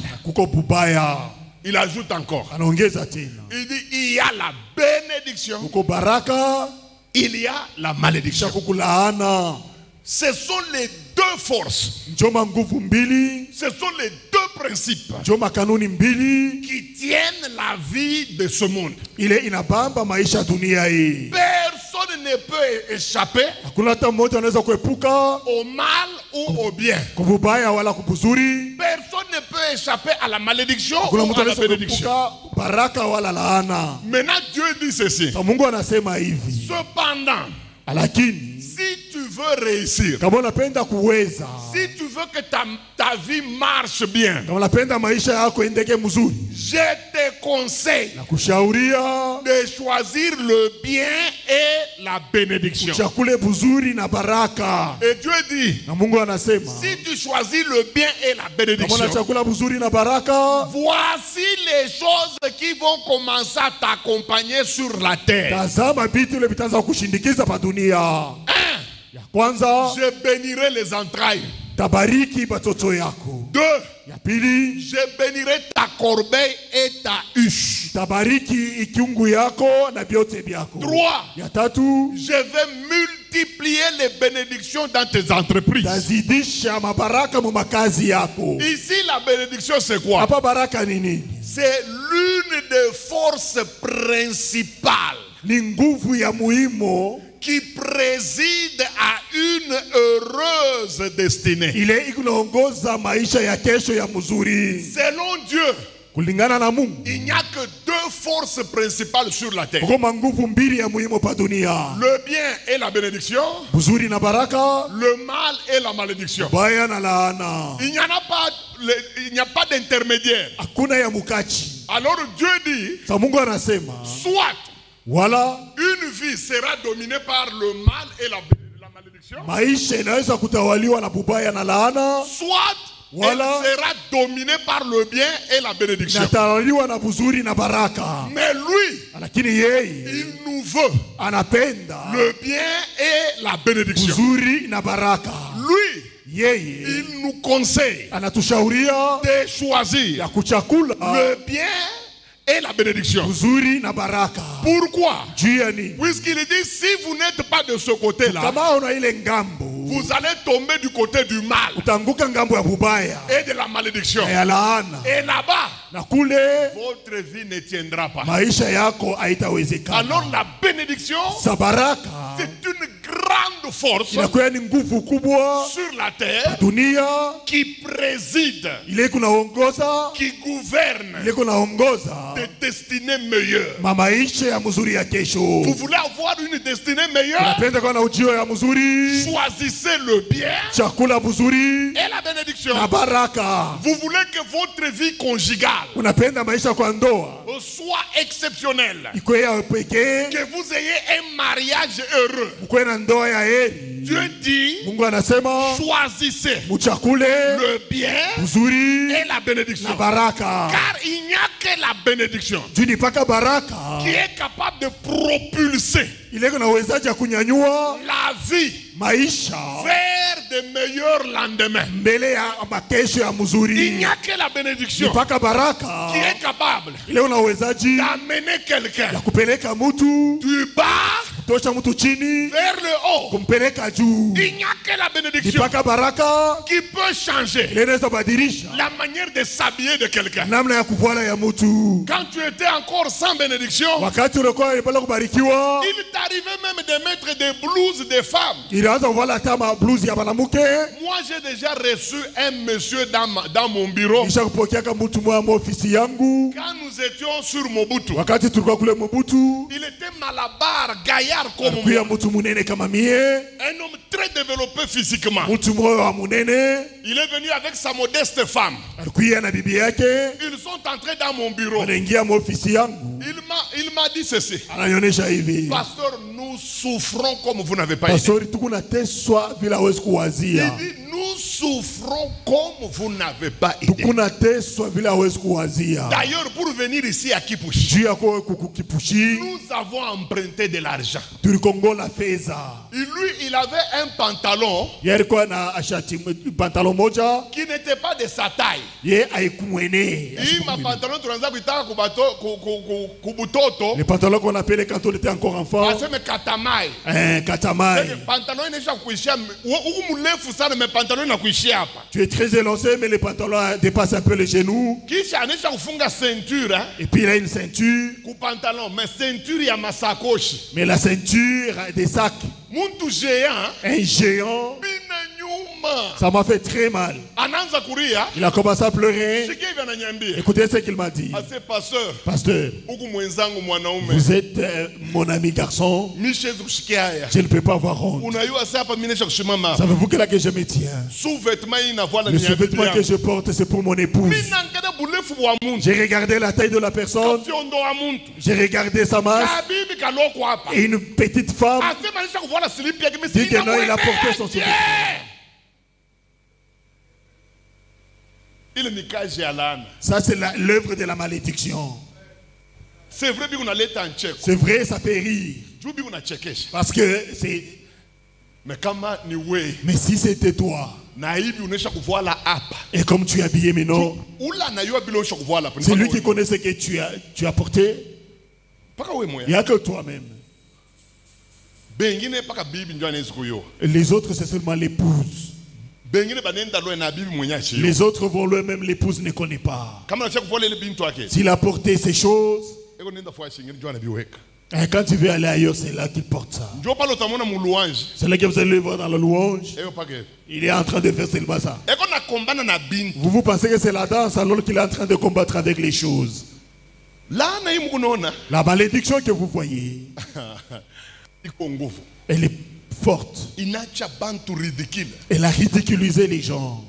Il ajoute encore. Il dit, il y a la bénédiction, il y a la malédiction. Ce sont les deux forces. Ce sont les deux principes qui tiennent la vie de ce monde. Personne ne peut échapper au mal ou au bien. Personne ne peut échapper à la malédiction ou à la bénédiction. Maintenant, Dieu dit ceci. Cependant, si tu veux réussir, si tu veux que ta vie marche bien, je te conseille de choisir le bien et la bénédiction. Et Dieu dit, si tu choisis le bien et la bénédiction, voici les choses qui vont commencer à t'accompagner sur la terre. Je bénirai les entrailles. Deux, je bénirai ta corbeille et ta huche. Trois, je vais multiplier les bénédictions dans tes entreprises. Tazidisha mabaraka mu makazi yako. Ici, la bénédiction, c'est quoi? Hapa baraka ni nini? C'est l'une des forces principales Ni nguvu ya muhimu qui préside à une heureuse destinée. ile ikunaongoza maisha ya kesho ya mzuri. Selon Dieu, Kulingana na Mungu, il n'y a que deux forces principales sur la terre. kuna nguvu mbili ya muhimu pa dunia. Le bien et la bénédiction, Mzuri na baraka, le mal et la malédiction. baya na laana. Il n'y a pas d'intermédiaire. Hakuna ya mukachi. Alors Dieu dit, Sa Mungu anasema, soit wala une vie sera dominée par le mal et la malédiction, maisha inaweza kutawaliwa na bubaya na laana, soit Voilà. elle sera dominée par le bien et la bénédiction. inatawaliwa na buzuri na baraka. Mais lui, Lakini yeye il nous veut anapenda le bien et la bénédiction. buzuri na baraka. Lui, Yeye il nous conseille anatushauriya de choisir ya kuchakula le bien et la bénédiction. buzuri na baraka. Pourquoi? Juu ya nini? Puisqu'il dit, si vous n'êtes pas de ce côté-là, Kama una ile ngambo, vous allez tomber du côté du mal utanguka ngambo ya bubaya et de la malédiction. na ya laana, Et là-bas, na kule votre vie ne tiendra pas. maisha yako haitawezekana. Alors la bénédiction, Sa baraka c'est une grande force inakuwa ni nguvu kubwa sur la terre dunia, qui préside, ile kunaongoza, qui gouverne ile kunaongoza des destinées meilleures. maisha ya mzuri ya kesho. Vous voulez avoir une destinée meilleure? Unapenda kuwa na ujio ya mzuri, Choisissez le bien chakula mzuri et la bénédiction. na baraka. Vous voulez que votre vie conjugale Unapenda maisha kwa ndoa soit exceptionnelle, ikuwe ya pekee, que vous ayez un mariage heureux. mkuwe na ndoa ya heri. Dieu dit, Mungu anasema choisissez muchakule le bien mzuri et la bénédiction. na baraka. Car il n'y a que la bénédiction Juu ni paka baraka qui est capable de propulser ile kuna uwezaji ya kunyanyua la vie maisha vers de meilleurs lendemains. mbele ya makesho ya Il mzuri. n'y a que la Ni bénédiction paka baraka qui est capable ile una uwezaji d'amener quelqu'un ya kupeleka mtu, du bas tosha mtu chini vers le haut. kumpeleka juu. Il n'y a que la Ni bénédiction paka baraka qui peut changer ile inaweza badilisha la manière de s'habiller de quelqu'un. namna ya kuvala ya mtu. Quand tu étais encore sans bénédiction, Wakati ulikuwa unapenda kubarikiwa, il t'arrivait même de mettre des blouses de femmes. ilianza kuvala hata mabluzi ya mwanamke. Moi, j'ai déjà reçu un monsieur dans mon bureau. Nisha kupokeaka mtu mwa ofisi yangu Quand nous étions sur Mobutu, wakati tulikuwa kule Mobutu. il était malabar, gaillard comme Alikuwa moi. mtu munene kama mie, Un homme très développé physiquement. mtu moyo wa munene. Il est venu avec sa modeste femme. Alikuwa na bibi yake, Ils sont entrés dans mon bureau. wanaingia ofisi yangu, Il m'a dit ceci. ananionyesha hivi, Pasteur, nous souffrons comme vous n'avez pas idée. pastori, tukunateswa vile hawezi kuwazia, Il dit, nous souffrons comme vous n'avez pas idée. tukunateswa vile hawezi kuwazia. D'ailleurs, pour venir ici à Kipushi, Juu yako kukipushi nous avons emprunté de l'argent. tulikongola fedha. Et lui, il avait un pantalon Yeye alikuwa na ashati pantalon moja, qui n'était pas de sa taille. ye haikumwene. Hii mapantalon tunaanza kuitaka kubutoto Le pantalon qu'on appelait quand on était encore enfant, aseme katamai. katamai. Pantalon inaisha kuishia huku mrefu sana, me pantalon inakuishia hapa. Tu es très élancé, mais le pantalon dépasse un peu les genoux. Kisha anaisha kufunga ceinture Et puis il a une ceinture, ku pantalon, mais ceinture ya masakoshi. mais la ceinture des sacs. Muntu géant Un géant, bina nyuma ça m'a fait très mal. anaanza kuria. Il a commencé à pleurer. Sikia hivi ananiambia, Écoutez ce qu'il m'a dit. ase pasteur, Pasteur, huku mwenzangu mwanaume, vous êtes mon ami garçon. mimi siwezi kushikia haya. Je ne peux pas avoir honte. Unajua sasa hapa mimi naisha kusimama hapa. Savez-vous que là que je me tiens, Sous-vêtement hii inavola le ni ya bibi sous-vêtement que yangu. je porte, c'est pour mon épouse. Mimi naangalia burefu wa muntu. J'ai regardé la taille de la personne. Fyondo wa muntu. J'ai regardé sa masse. Kabibi kaloko hapa. Et une petite femme. Asema anaisha kuvola slip yake mimi Dit que sina non, il a mwepea. porté son sous-vêtement. Ile ni kazi ya laana. Ça, c'est l'œuvre de la malédiction. C'est vrai biko naleta ncheko. C'est vrai, ça fait rire. Juu biko nachekesha. Parce que c'est. Mais kama ni wewe Mais si c'était toi, na hivi unaisha kuvola hapa. et comme tu es habillé maintenant, Ula na yo bila unaisha kuvola hapa. c'est lui qui connaît ce que tu as porté. Paka wewe Il moya. n'y a que toi-même. Les autres, c'est seulement l'épouse. Les autres vont loin, même l'épouse ne connaît pas. S'il a porté ces choses, quand tu veux aller ailleurs, c'est là qu'il porte ça. C'est là que vous allez le voir dans la louange. Il est en train de faire seulement ça. Vous pensez que c'est la danse alors qu'il est en train de combattre avec les choses. La malédiction que vous voyez, elle est forte. Elle a ridiculisé les gens.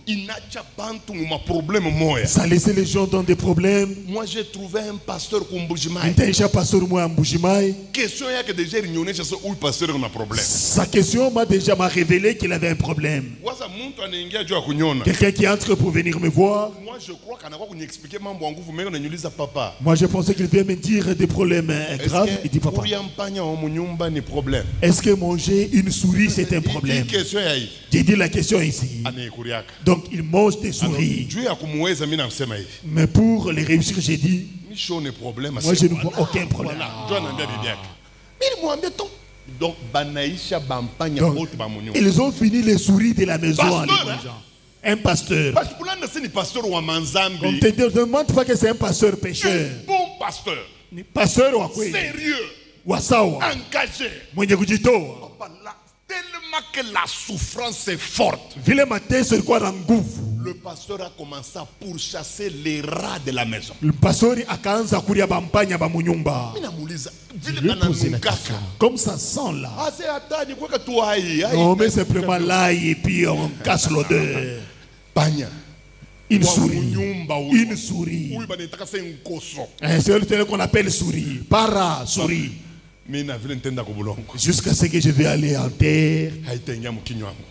Ça a laissé les gens dans des problèmes. Moi j'ai trouvé un pasteur Sa question m'a déjà révélé qu'il avait un problème. Quelqu'un qui entre pour venir me voir. Moi je pensais qu'il vient me dire des problèmes graves. Il dit papa, est-ce que manger une souris c'est un problème? J'ai dit la question ici. Donc il mange des souris. Mais pour les réussir, j'ai dit, moi je ne vois aucun problème. Donc, ils ont fini les souris de la maison en les mangeant. Un pasteur. On ne te demande pas que c'est un pasteur pécheur. Un bon pasteur. Pasteur sérieux. Engagé. Tellement que la souffrance est forte. Le pasteur a commencé à pourchasser les rats de la maison. Le pasteur a commencé à courir bampanya bamunyumba. Comme ça sent là. Non mais simplement l'ail et puis on casse l'odeur. Une souris. Une souris. C'est ce qu'on appelle souris. Para souris. Jusqu'à ce que je vais aller en terre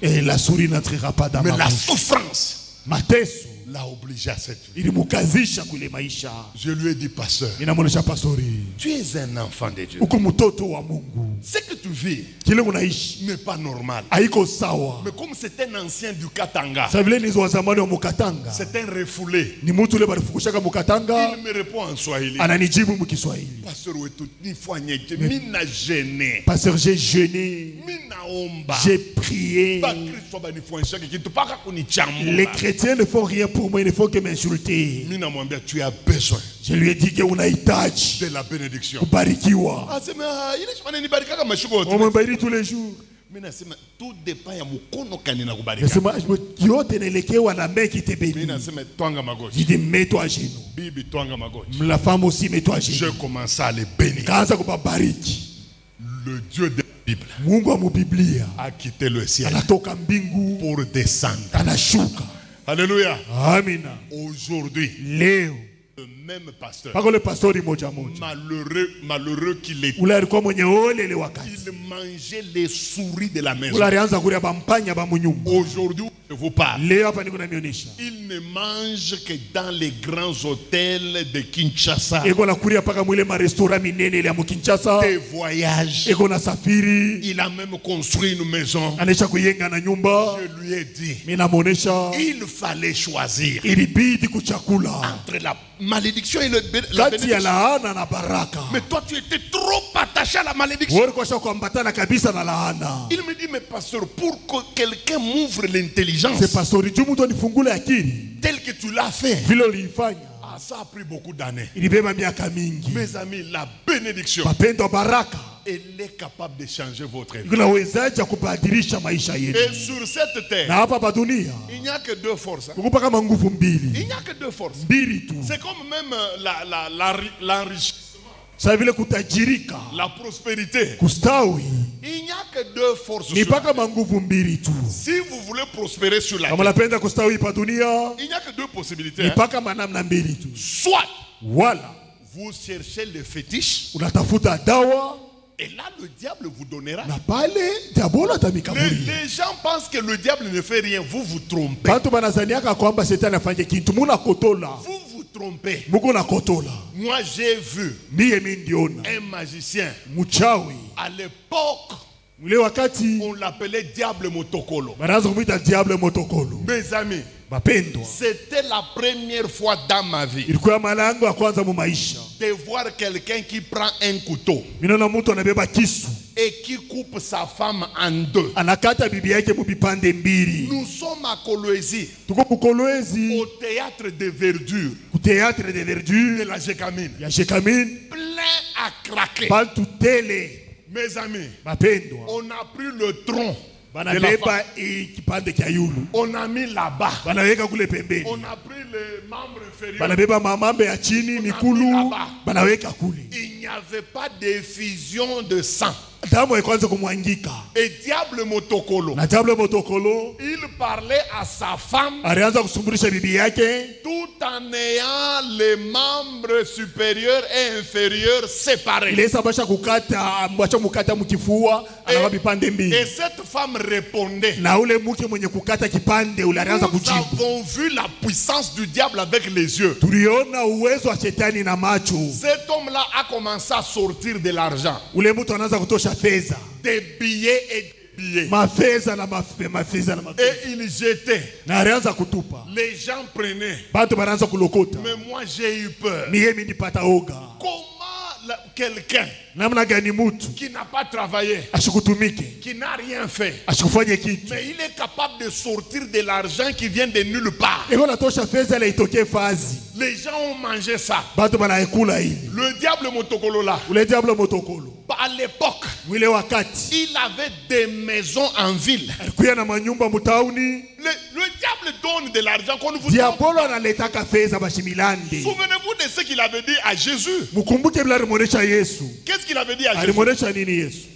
et la souris n'entrera pas dans ma bouche. Mais la souffrance l'a obligé à cette vie. Je lui ai dit, pasteur, tu es un enfant de Dieu. Ce que tu vis n'est pas normal. Mais comme c'est un ancien du Katanga, c'est un refoulé, il me répond en Swahili. Pasteur, j'ai jeûné, j'ai prié. Les chrétiens ne font rien pour moi, il ne faut que m'insulter. Tu as besoin. Je lui ai dit qu'on a de la bénédiction. On me bénit tous les jours. Tout dépend de la main qui te bénit. Je dis mets-toi à genoux. La femme aussi mets-toi à genoux. Je commence à les bénir. Le Dieu de la Bible a quitté le ciel pour descendre. Alléluia. Amen. Aujourd'hui, Léo, le même pasteur, malheureux qu'il était, il mangeait les souris de la maison. Aujourd'hui, je vous parle, il ne mange que dans les grands hôtels de Kinshasa, des voyages. Il a même construit une maison. Je lui ai dit, il fallait choisir entre la malédiction et la bénédiction. Mais toi tu étais trop attaché à la malédiction. Il me dit, mais pasteur, pour que quelqu'un m'ouvre l'intelligence tel que tu l'as fait, ça a pris beaucoup d'années. Mes amis, la bénédiction, elle est capable de changer votre vie. Et sur cette terre, il n'y a que deux forces. Il n'y a que deux forces. C'est comme même l'enrichissement, la prospérité. Il n'y a que deux forces. Si vous voulez prospérer sur la terre, il n'y a que deux possibilités. Soit vous cherchez le fétiche, et là le diable vous donnera. Les gens pensent que le diable ne fait rien. Vous vous trompez. Vous vous trompez. Moi j'ai vu un magicien. À l'époque, on l'appelait Diable Motokolo. Mes amis, c'était la première fois dans ma vie de voir quelqu'un qui prend un couteau et qui coupe sa femme en deux. Anakata bibi yake mu bipande mbili. Nous sommes à Kolwezi, Tuko ku Kolwezi, au théâtre de verdure ku théâtre de verdure de la Jekamine, ya Jekamine, plein à craquer. bantu tele. Mes amis, Mapendwa, on a pris le tronc de la banabeba femme, kipande kya yulu, on a mis là-bas, banaweka kule pembeni, on a pris les membres inférieurs, banabeba mamambe ya chini, mikulu banaweka kule. il n'y avait pas d'effusion de sang. Damu haikuanza kumwangika. Et diable motokolo, Na diable motokolo il parlait à sa femme alianza kusumbulisha bibi yake, tout en ayant les membres supérieurs et inférieurs séparés. ilesa basha kukata, mwacha mukata mukifua, anawa vipande mbili. Et cette femme répondait. Na ule mke mwenye kukata kipande ule alianza Nous kujibu. avons vu la puissance du diable avec les yeux. Tuliona uwezo wa shetani na macho. Cet homme-là a commencé à sortir de l'argent, Ule mtu anaanza kutosha fedha, des billets et des billets. mafedha na mafedha na mafedha, Et il jetait. na alianza kutupa. Les gens prenaient. Batu banaanza kulokota. Mais moi j'ai eu peur. Mie mimi nipata oga. Comment quelqu'un Namna gani mtu qui n'a pas travaillé, ashikutumike, qui n'a rien fait, ashikufanye kitu, mais il est capable de sortir de l'argent qui vient de nulle part. eko natosha fedha ile itoke fazi, Les gens ont mangé ça. batu banaekula hili. Le diable motokolo là, Ule diable motokolo à l'époque, mwile wakati il avait des maisons en ville. alikuya na manyumba mutauni. Le diable donne de l'argent qu'on ne vous donne. Diabolo analetaka fedha bashimilande. Souvenez-vous de ce qu'il avait dit à Jésus. Mukumbuke bila alimuonesha Yesu. Qu'est-ce qu'il avait dit à Jésus? Alimuonesha nini Yesu?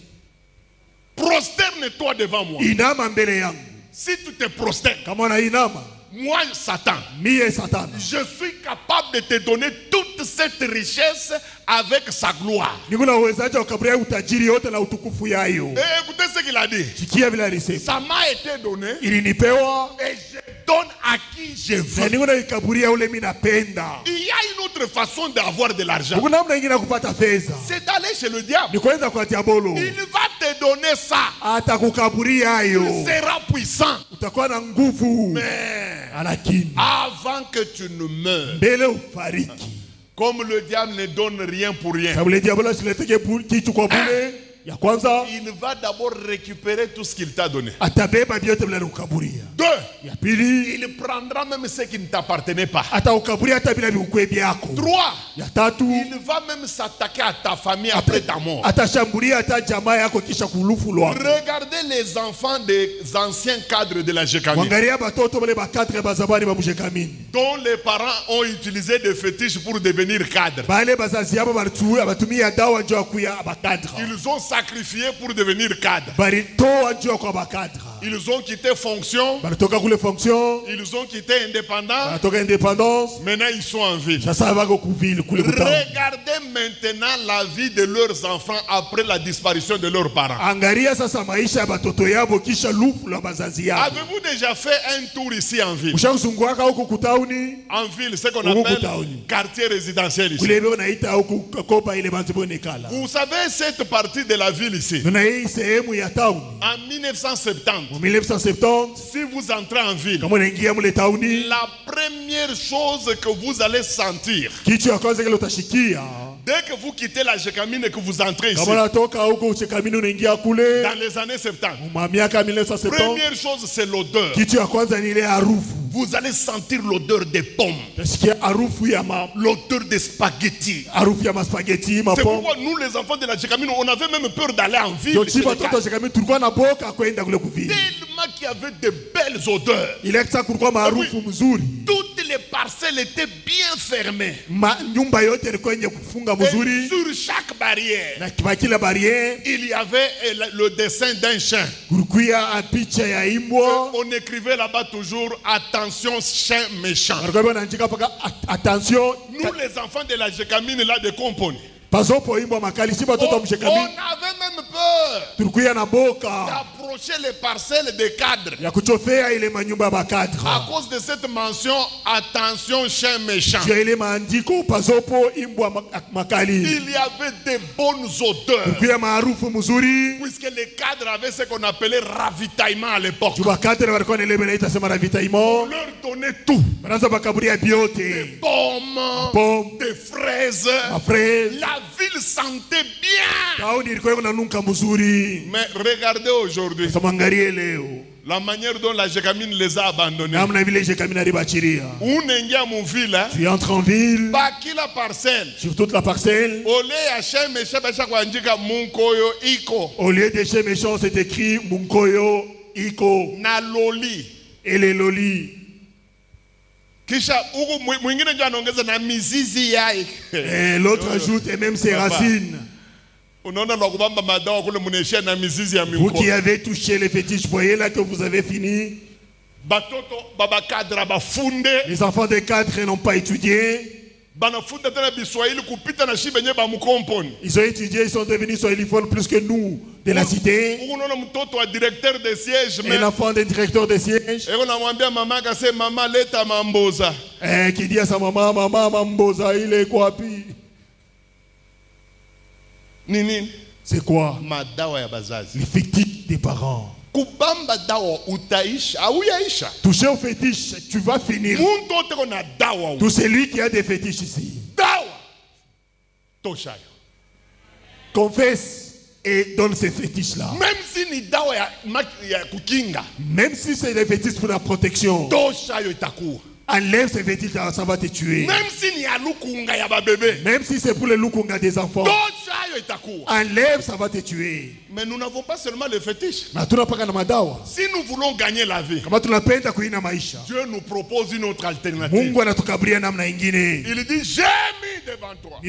Prosterne-toi devant moi. Inama mbele yangu. Si tu te prosternes, Kama na inama, moi, Satan, mie Satana, je suis capable de te donner toute cette richesse avec sa gloire. nikuna uwezaji wa kukaburia utajiri yote na utukufu yayo. Et écoutez ce qu'il a dit. Sikia vile alisema. Ça m'a été donné Ilinipewa et je donne à qui je na veux. nikuna ikaburia ule mimi napenda. Il y a une autre façon d'avoir de l'argent. Kuna namna nyingine ya kupata fedha. C'est d'aller chez le diable. Ni kwenda kwa diabolo. Il va te donner ça. Atakukaburia Il hayo. sera puissant. Utakuwa na nguvu. Mais Lakini avant que tu ne meurs, mbele ufariki. comme le diable ne donne rien pour rien, Kabla diabolo asileteke kitu kwa bure, ya kwanza il va d'abord récupérer tout ce qu'il t'a donné. atabeba vyote bila kukaburia. Deux, Ya pili il prendra même ce qui ne t'appartenait pas. ataukaburia hata bila vikwe vyako. Trois, Ya tatu il va même s'attaquer à ta famille après ta mort. atashambulia hata jamaa yako kisha kulufu lwako. Regardez les enfants des anciens cadres de la Jekamine, Mwangalia batoto bale bakatre bazabani ba Jekamine. dont les parents ont utilisé des fétiches pour devenir cadres. Bale bazazi yabo batumia dawa njoo kuya abakadra. Ils ont sacrifié pour devenir cadres. Balitoa njoo kwa bakadra. Ils ont quitté fonction, Balitoka kule fonction, ils ont quitté indépendant. balitoka indépendance. Maintenant, ils sont en ville. Sasa bako kuvile kule kutao. Regardez maintenant la vie de leurs enfants après la disparition de leurs parents. Angalia sasa maisha ya batoto yabo kisha lufu la bazazi yabo. Avez-vous déjà fait un tour ici en ville? Ushakuzunguaka huko kutauni, En ville, ce qu'on Huko appelle kutauni. quartier résidentiel ici. kule beo naita huko kopa ile bantu bonekala. Vous savez cette partie de la ville ici, Nuna hii sehemu ya tauni. en 1970, En 1970, si vous entrez en ville, kama unaingia mule tauni, la première chose que vous allez sentir, kitu ya kwanza kile utashikia, dès que vous quittez la Jekamine et que vous entrez ici, kama unatoka huko Jekamine unaingia kule, dans les années 70, mwa miaka 1970, première chose c'est l'odeur. kitu ya kwanza ni ile harufu. Vous allez sentir l'odeur des pommes, Utasikia harufu ya l'odeur des spaghettis. harufu ya maspaghetti, C'est mapo. pourquoi nous les enfants de la Jekamine, on avait même peur d'aller en ville. Ndio chez si les watoto wa gars. Jekamine tulikuwa na boka kwenda kule kuvili. Tellement qu'il y avait de belles odeurs. Ile kisa kulikuwa maarufu mzuri. Toutes les parcelles étaient bien fermées. Nyumba yote ilikuwa yenye kufunga Et mzuri. sur chaque barrière, Na kwa kila barrière il y avait le dessin d'un chien. kulikuwa picha ya imbwa. On écrivait là-bas toujours attention chien méchant. Walikuwa wanaandika paka attention, Nous les enfants de la Jekamine là de Componi, pazopo imbwa makali si watoto wa on Mjekamine. avait même peur Tulikuwa na boka d'approcher rapprocher les parcelles des cadres. Ya kuchofea ile manyumba ba cadre. À cause de cette mention, attention chien méchant. Ile maandiko pazopo imbwa makali. Il y avait de bonnes odeurs. Kuya maarufu mzuri. Puisque les cadres avaient ce qu'on appelait ravitaillement à l'époque. Juba cadre walikuwa na ile banaita sema ravitaillement. On leur donnait tout. Banaanza bakaburia biote. Des pommes, des fraises. La ville sentait bien. Mais regardez aujourd'hui la manière dont la Jécamine les a abandonnés. Tu entres en ville. La parcelle. Sur toute la parcelle. Au lieu de chez méchant, c'est écrit Munkoyo Iko. Na loli. Et les lolis. Et l'autre ajoute et même ses racines. Vous qui avez touché les fétiches, voyez là que vous avez fini. Les enfants des cadres n'ont pas étudié. Ils ont étudié, ils sont devenus swahiliphones plus que nous de la cité. Un enfant d'un directeur de siège qui dit à sa maman, maman, mamboza, il est quoi? C'est quoi? Les fétiches des parents. Toucher au fétiche, tu vas finir. Tout celui qui a des fétiches ici. Confesse et donne ces fétiches-là. Même si c'est des fétiches pour la protection. Enlève ces fétiches, ça va te tuer. Même si c'est pour le lukunga des enfants. Enlève, ça va te tuer. Mais nous n'avons pas seulement les fétiches. Si nous voulons gagner la vie, Dieu nous propose une autre alternative. Il dit, j'ai mis devant toi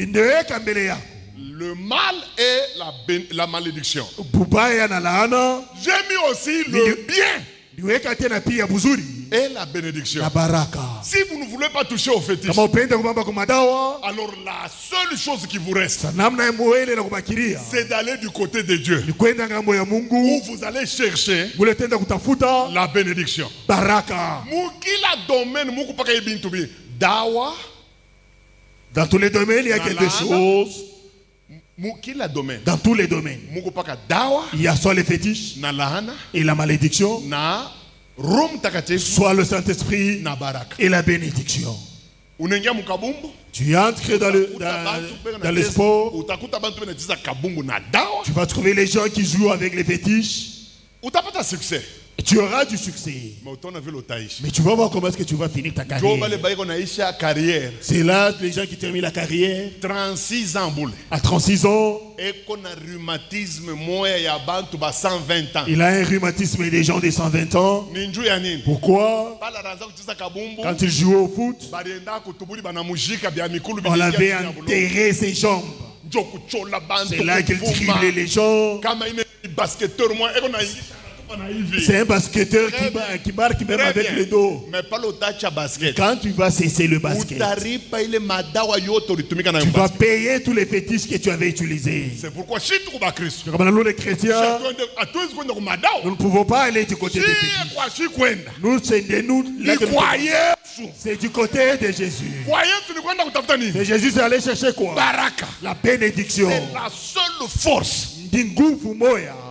le mal et la malédiction. J'ai mis aussi le bien et la bénédiction. Si vous ne voulez pas toucher aux fétiches, alors la seule chose qui vous reste, c'est d'aller du côté de Dieu, où vous allez chercher la bénédiction. Dans tous les domaines, il y a quelque chose. Dans tous les domaines, il y a soit les fétiches et la malédiction, soit le Saint-Esprit et la bénédiction. Tu entres dans le sport, tu vas trouver les gens qui jouent avec les fétiches. Et tu auras du succès. Mais tu vas voir comment est-ce que tu vas finir ta carrière. C'est là les gens qui terminent la carrière. 36 ans. À 36 ans. Il a un rhumatisme des gens de 120 ans. Pourquoi? Quand il jouait au foot, on avait enterré ses jambes. C'est là qu'il driblait les gens. C'est un basketteur qui marque même avec le dos. Mais pas le touch à basket. Quand tu vas cesser le basket, tu vas payer tous les fétiches que tu avais utilisés. C'est pourquoi si tu es Christ, nous les chrétiens, nous ne pouvons pas aller du côté des fétiches. Nous, c'est du côté de Jésus. Et Jésus est allé chercher quoi? La bénédiction. C'est la seule force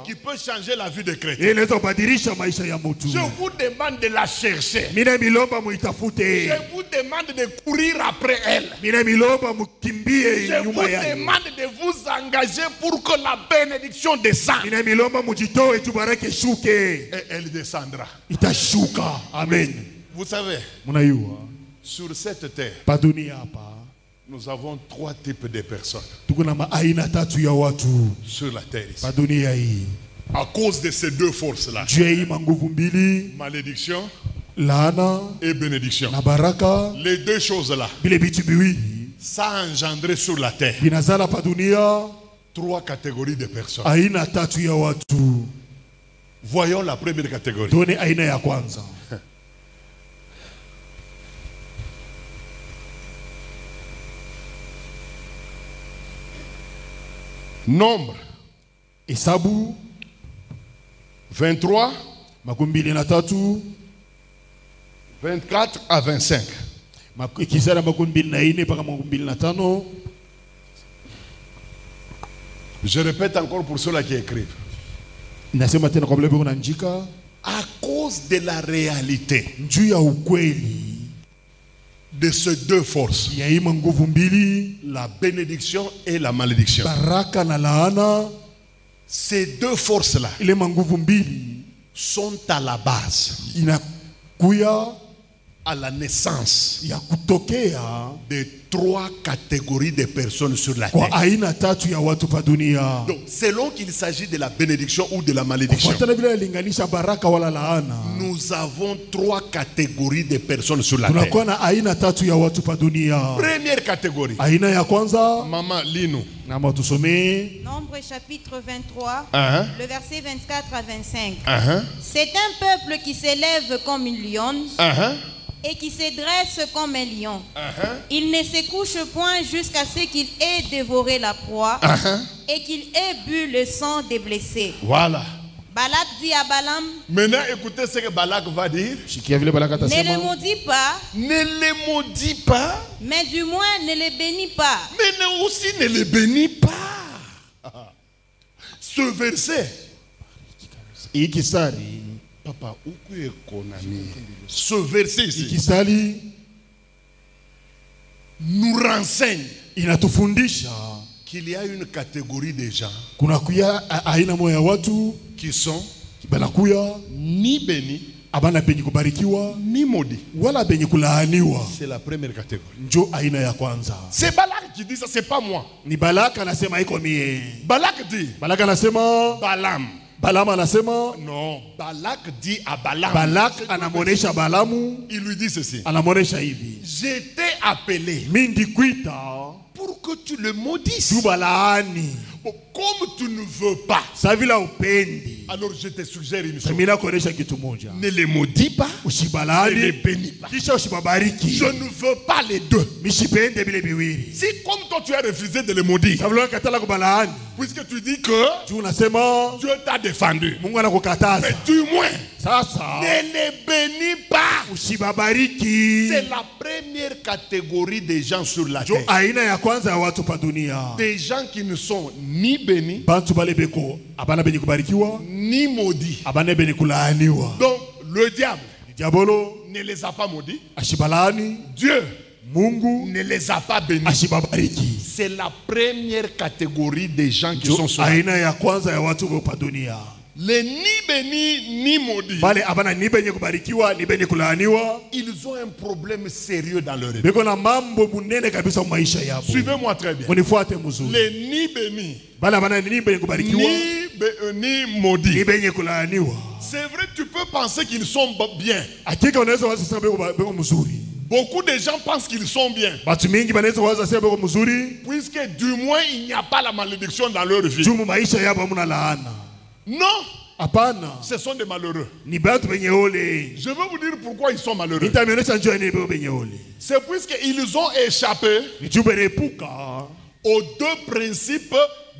qui peut changer la vie des chrétiens. Je vous demande de la chercher. Je vous demande de courir après elle. Je vous demande de vous engager pour que la bénédiction descende. Et elle descendra. Amen. Vous savez, sur cette terre, nous avons 3 types de personnes sur la terre ici. À cause de ces 2 forces-là, malédiction et bénédiction, les 2 choses-là, ça a engendré sur la terre 3 catégories de personnes. Voyons la première catégorie. Nombre. Et Sabou. 23, Makumbili na tatu, 24 à 25. Kisara makumbili na ine paka makumbili na tano. Je répète encore pour ceux-là qui écrivent. Nasema tena kwa vile unaandika, à cause de la réalité njuu ya ukweli de ces deux forces, ya hii nguvu mbili, la bénédiction et la malédiction. baraka na laana, Ces deux forces-là ile nguvu mbili sont à la base, inakuya à la naissance ya kutokea de trois catégories de personnes sur la kwa terre. aina tatu ya watu pa dunia. Donc, selon qu'il s'agit de la bénédiction ou de la malédiction, Kufuatana vile linganisha baraka wala laana, nous avons trois catégories de personnes sur la terre. tunakuwa na aina tatu ya watu pa dunia. Première catégorie, Aina ya kwanza, Maman Lino, na tusomee Nombre chapitre 23, Uh-huh. le verset 24 à 25. uh-huh, C'est un peuple qui s'élève comme une lionne uh-huh, et qui se dresse comme un lion. uh-huh, Il ne se couche point jusqu'à ce qu'il ait dévoré la proie uh-huh. et qu'il ait bu le sang des blessés. Voilà. Balak dit à Balaam, Maintenant, écoutez ce que Balak va dire. shikia vile baraka ne le tasema, maudis pas, Ne les maudis pas, mais du moins ne les bénis pas. mais aussi ne les bénis pas. Ce verset, hii kisari, papa, où est Konami? Ce verset hii ici kisari nous renseigne inatufundisha qu'il y a une catégorie de gens kuna kuya aina moja ya watu qui sont banakuya ni bénis abana penye kubarikiwa ni maudits. wala penye kulaaniwa. C'est la première catégorie. Njo aina ya kwanza. C'est Balak qui dit ça, c'est pas moi. Ni Balaka anasema iko mie. Balak dit, Balaka anasema, Balaam. Balaam anasema, Non, Balak dit à Balaam. Balak anamonesha Balamu, Il lui dit ceci. anamonesha hivi, Je t'ai appelé mindi kuita pour que tu le maudisses. tu balaani Bon, comme tu ne veux pas, sa vila upendi, alors je te suggère une chose. samina kuonesha kitu moja, Ne les maudis pas, ne les usibalaani bénis pas. kisha usibabariki. Je ne veux pas les deux. Mishipende bile biwili. Si comme toi tu as refusé de les maudire, Sabula katala kubalaani, puisque tu dis que tu unasema Dieu t'a défendu, Mungu anakukataza. mais du moins, Sasa ne les bénis pas. usibabariki. C'est la première catégorie des gens sur la Jo terre. aina ya kwanza ya watu pa dunia. Des gens qui ne sont ni bénis, Bantu bale beko abana benye kubarikiwa, ni maudits. abana benye kulaaniwa. Donc, le diable Diabolo ne les a pas maudits. ashibalaani, Dieu Mungu ne les a pas bénis. ashibabariki. C'est la première catégorie des gens qui Jo sont sur la terre. aina ya kwanza ya watu pa dunia. Les ni bénis ni maudits, Bale abana ni benye kubarikiwa, ni benye kulaaniwa. ils ont un problème sérieux dans leur vie. Beko na mambo munene kabisa maisha yabo. Suivez-moi très bien. Munifuate mzuri. Les ni bénis Bale abana ni benye kubarikiwa, ni ni maudits. benye kulaaniwa. C'est vrai, tu peux penser qu'ils sont bien. Hakika unaweza waza sema beko mzuri. Beaucoup de gens pensent qu'ils sont bien, Batu mingi banaweza waza sema beko mzuri. puisque du moins il n'y a pas la malédiction dans leur vie. Jumu maisha yabo hamuna laana. Non, Hapana, ce sont des malheureux. ni batu benye ole. Je vais vous dire pourquoi ils sont malheureux. Nitameonyesha njoo ni beko benye ole. C'est puisqu'ils ont échappé Ni jube repuka aux deux principes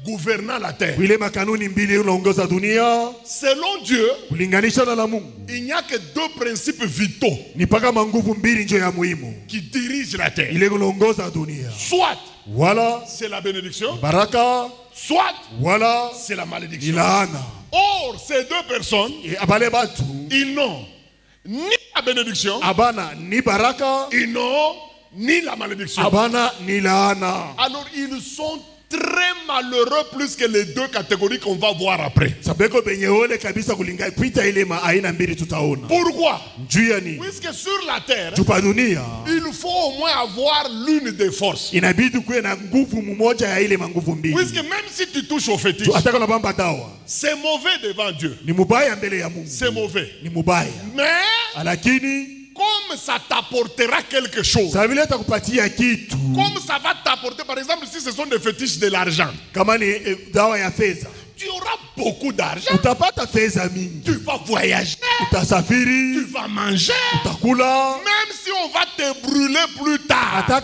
gouvernant la terre. ile makanuni mbili unaongoza dunia Selon Dieu, kulinganisha na la Mungu. il n'y a que deux principes vitaux Ni paka manguvu mbili njo ya muhimu qui dirigent la terre. ile unaongoza dunia. Soit Wala c'est la bénédiction, baraka, soit wala c'est la ni malédiction. laana. Or, ces deux personnes, E, abale batu ils n'ont ni la bénédiction, abana ni baraka, ils n'ont ni la malédiction. abana ni laana. Alors, ils sont très malheureux plus que les deux catégories qu'on va voir après. Sabeko benye ole kabisa kulinga pita ile aina mbili tutaona. Pourquoi? Juu ya nini? Puisque sur la terre, Juu pa dunia il faut au moins avoir l'une des forces. inabidi kuwe na nguvu mmoja ya ile manguvu mbili. Puisque même si tu touches au fétiche, Juu ataka na bamba dawa c'est mauvais devant Dieu. ni mubaya mbele ya Mungu. C'est mauvais. Ni mubaya. Mais Lakini comme ça t'apportera quelque chose, sa vile atakupatia kitu comme ça va t'apporter, par exemple, si ce sont des fétiches de l'argent, kama ni dawa ya fedha, tu auras beaucoup d'argent, utapata fedha mingi, tu vas voyager, tu utasafiri, vas manger. utakula. Même si on va te brûler plus tard. Mais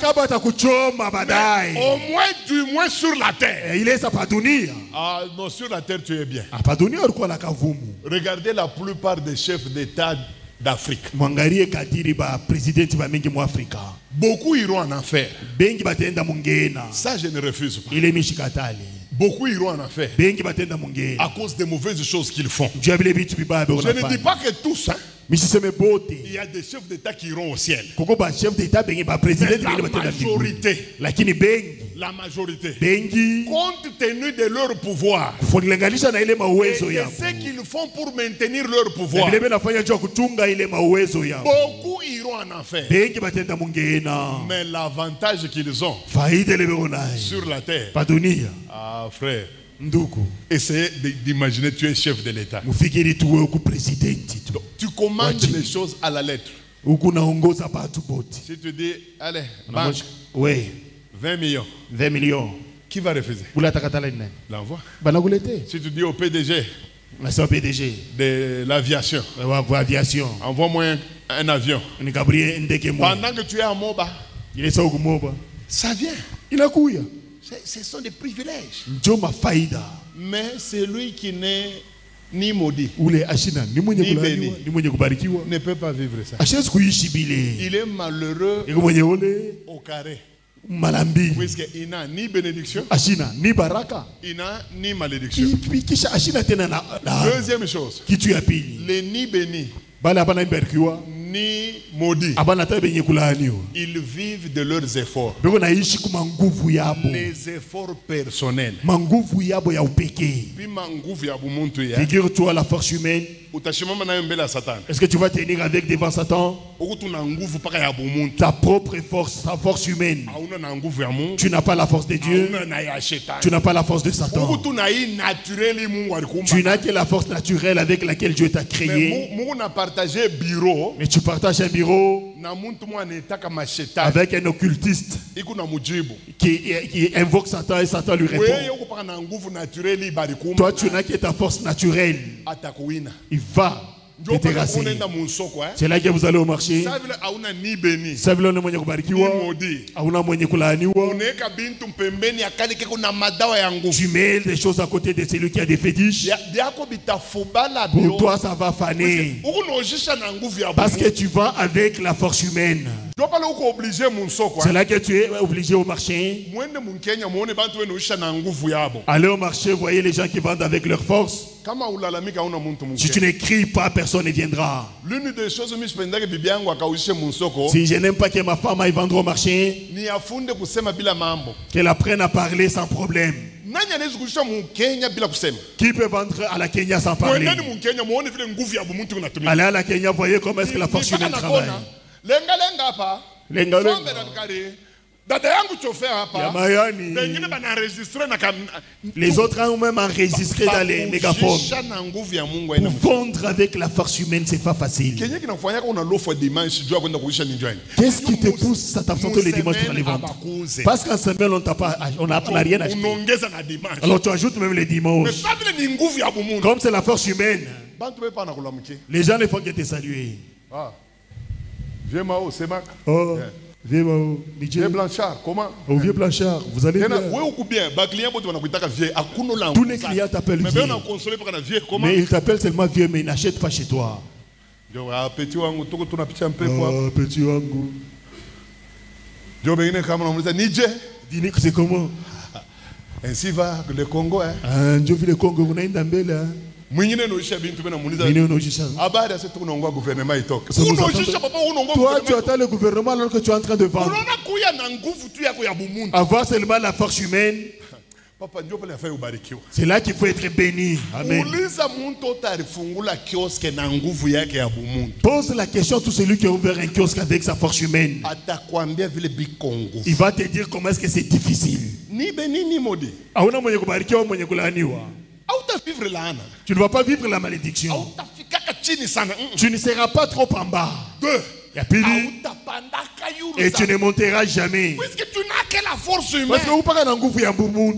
au moins, du moins sur la terre. Ah non, sur la terre tu es bien. Regardez la plupart des chefs d'État d'Afrique. Beaucoup iront en enfer. Ça, je ne refuse pas. Beaucoup iront en enfer à cause des mauvaises choses qu'ils font. Je ne dis pas que tous, hein. Il y a des chefs d'État qui iront au ciel. Mais la majorité, compte tenu de leur pouvoir et ce qu'ils font pour maintenir leur pouvoir, beaucoup iront en enfer. Mais l'avantage qu'ils ont sur la terre, ah frère, essayez d'imaginer, tu es chef de l'État. Tu commandes les choses à la lettre. Si tu dis, allez, banque, 20 millions. 20 millions. Qui va refuser? L'envoi. Si tu dis au PDG de l'aviation, envoie-moi un avion. Pendant que tu es à Moba, ça vient. Ce sont des privilèges. Mais celui qui n'est ni maudit, ni béni, ne peut pas vivre ça. Il est malheureux au carré. Puisqu'il n'a ni bénédiction, il n'a ni malédiction. Deuxième chose, les ni bénis ni maudits, ils vivent de leurs efforts, les efforts personnels. Figure-toi la force humaine. Est-ce que tu vas tenir avec devant Satan? Ta propre force, ta force humaine. Tu n'as pas la force de Dieu. Tu n'as pas la force de Satan. Tu n'as que la force naturelle avec laquelle Dieu t'a créé. Mais tu partages un bureau avec un occultiste qui invoque Satan et Satan lui répond. Toi, tu n'as que ta force naturelle. Il va te terrasser. C'est là que vous allez au marché. Tu mets des choses à côté de celui qui a des fétiches. Pour toi, ça va faner. Parce que tu vas avec la force humaine. C'est là que tu es obligé au marché. Allez au marché, voyez les gens qui vendent avec leur force. Si tu n'écris pas, personne ne viendra. L'une des choses si je n'aime pas que ma femme aille vendre au marché, qu'elle apprenne à parler sans problème. Qui peut vendre à la Kenya sans parler? Allez à la Kenya, voyez comment est-ce que la force humaine travaille. Les autres ont même enregistré dans les mégaphones. Pour vendre avec la force humaine, c'est pas facile. Qu'est-ce qui te pousse à t'absenter les dimanches pour aller vendre? Parce qu'en semaine, on n'a rien acheté. Alors tu ajoutes même les dimanches. Comme c'est la force humaine, les gens ne font que te saluer. Vieux Mao, c'est Mac. Vieux Blanchard, comment? Vieux Blanchard, vous allez bien? Tous les clients t'appellent vieux. Mais ils t'appellent seulement vieux, mais ils n'achètent pas chez toi. Petit wangu. Petit wangu. C'est comment? Ainsi va le Congo. Je vis le Congo, vous n'avez pas de toi, tu attends le gouvernement alors que tu es en train de vendre. Avoir seulement la force humaine, c'est là qu'il faut être béni. Amen. Pose la question à tout celui qui a ouvert un kiosque avec sa force humaine. Il va te dire comment est-ce que c'est difficile. Ni béni ni maudit. Tu ne vas pas vivre la malédiction. Tu ne seras pas trop en bas. Et tu ne monteras jamais. Puisque tu n'as que la force humaine. Parce que vous parlez d'un gouvernement.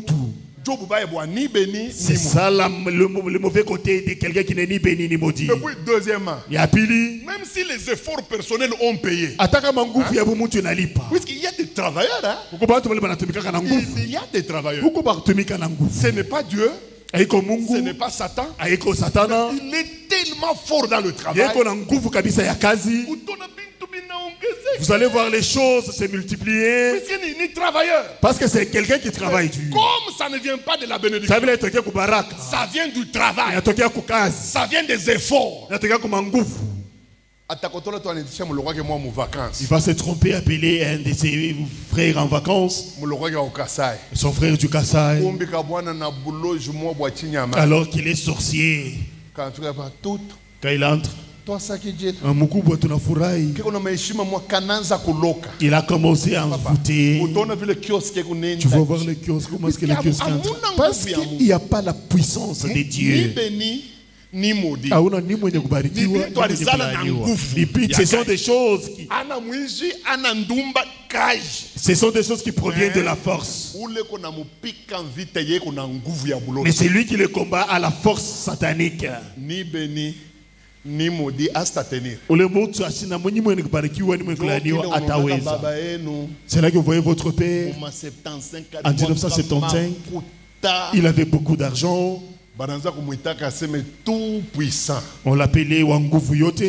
C'est ça le mauvais côté de quelqu'un qui n'est ni béni ni maudit. Et puis deuxièmement, même si les efforts personnels ont payé, puisqu'il y a des travailleurs, hein? Il y a des travailleurs. Ce n'est pas Dieu, ce n'est pas Satan. Il est tellement fort dans le travail. Vous allez voir les choses se multiplier. Parce que c'est quelqu'un qui travaille dur. Comme ça ne vient pas de la bénédiction, ça vient du travail. Ça vient des efforts. Il va se tromper, appeler un de ses frères en vacances. Son frère du Kassai. Alors qu'il est sorcier. Quand il entre, il a commencé à envoûter. Tu vas voir le kiosque. Comment est-ce que le kiosque entre? Parce qu'il n'y a pas la puissance de Dieu. Ce sont des choses qui... Ce sont des choses qui proviennent de la force. Mais c'est lui qui le combat à la force satanique. C'est là que vous voyez votre père. En 1975, il avait beaucoup d'argent. On l'appelait Wanguvu Yote.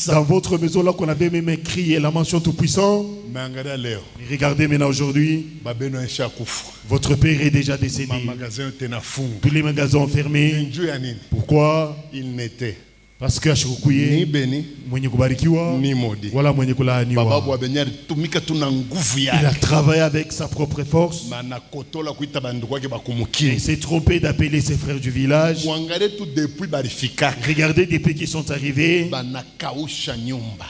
Dans votre maison là qu'on avait même écrit la mention tout puissant. Regardez maintenant aujourd'hui, votre père est déjà décédé. Tous les magasins ont fermé. Pourquoi? Il n'était parce que ni béni ni maudit. Voilà il a travaillé avec sa propre force. Il s'est trompé d'appeler ses frères du village. Regardez depuis qu'ils sont arrivés.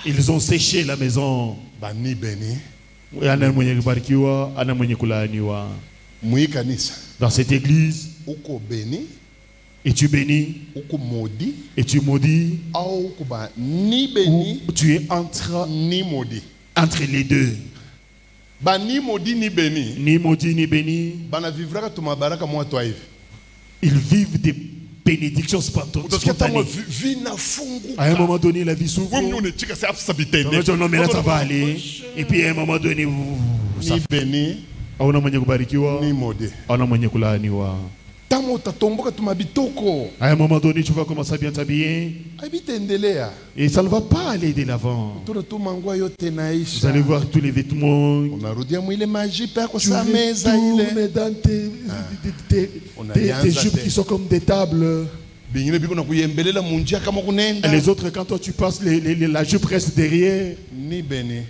Ils ont séché la maison. Dans cette église, es-tu béni? Es-tu maudit? Ou tu es entre les deux? Ni maudit ni béni. Ni maudit ni béni. Ils vivent des bénédictions spontanées. À un moment donné, la vie s'ouvre. Non, mais là, ça va aller. Et puis à un moment donné, ni béni ni maudit. À un moment donné, tu vas commencer à bien t'habiller. Et ça ne va pas aller de l'avant. Vous allez voir tous les vêtements. Tu retournes dans tes jupes qui sont comme des tables. Les autres, quand toi tu passes, la jupe reste derrière. Ni béni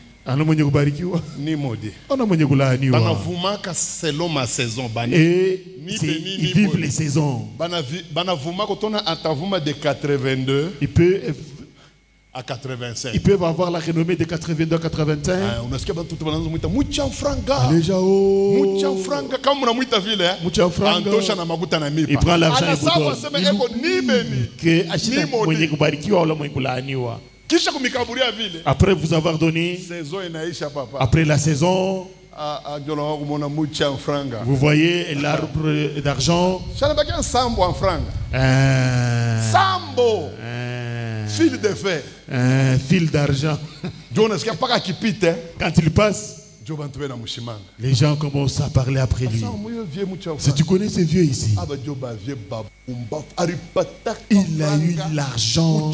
ni maudit. Et ils vivent les saisons. Il peut à 85. Ils peuvent avoir la renommée de 82 à 85. Il prend l'argent après vous avoir donné, après la saison, vous voyez l'arbre d'argent. Fil de fer. Un fil d'argent. Quand il passe, les gens commencent à parler après lui. Si tu connais ces vieux ici, il a eu l'argent.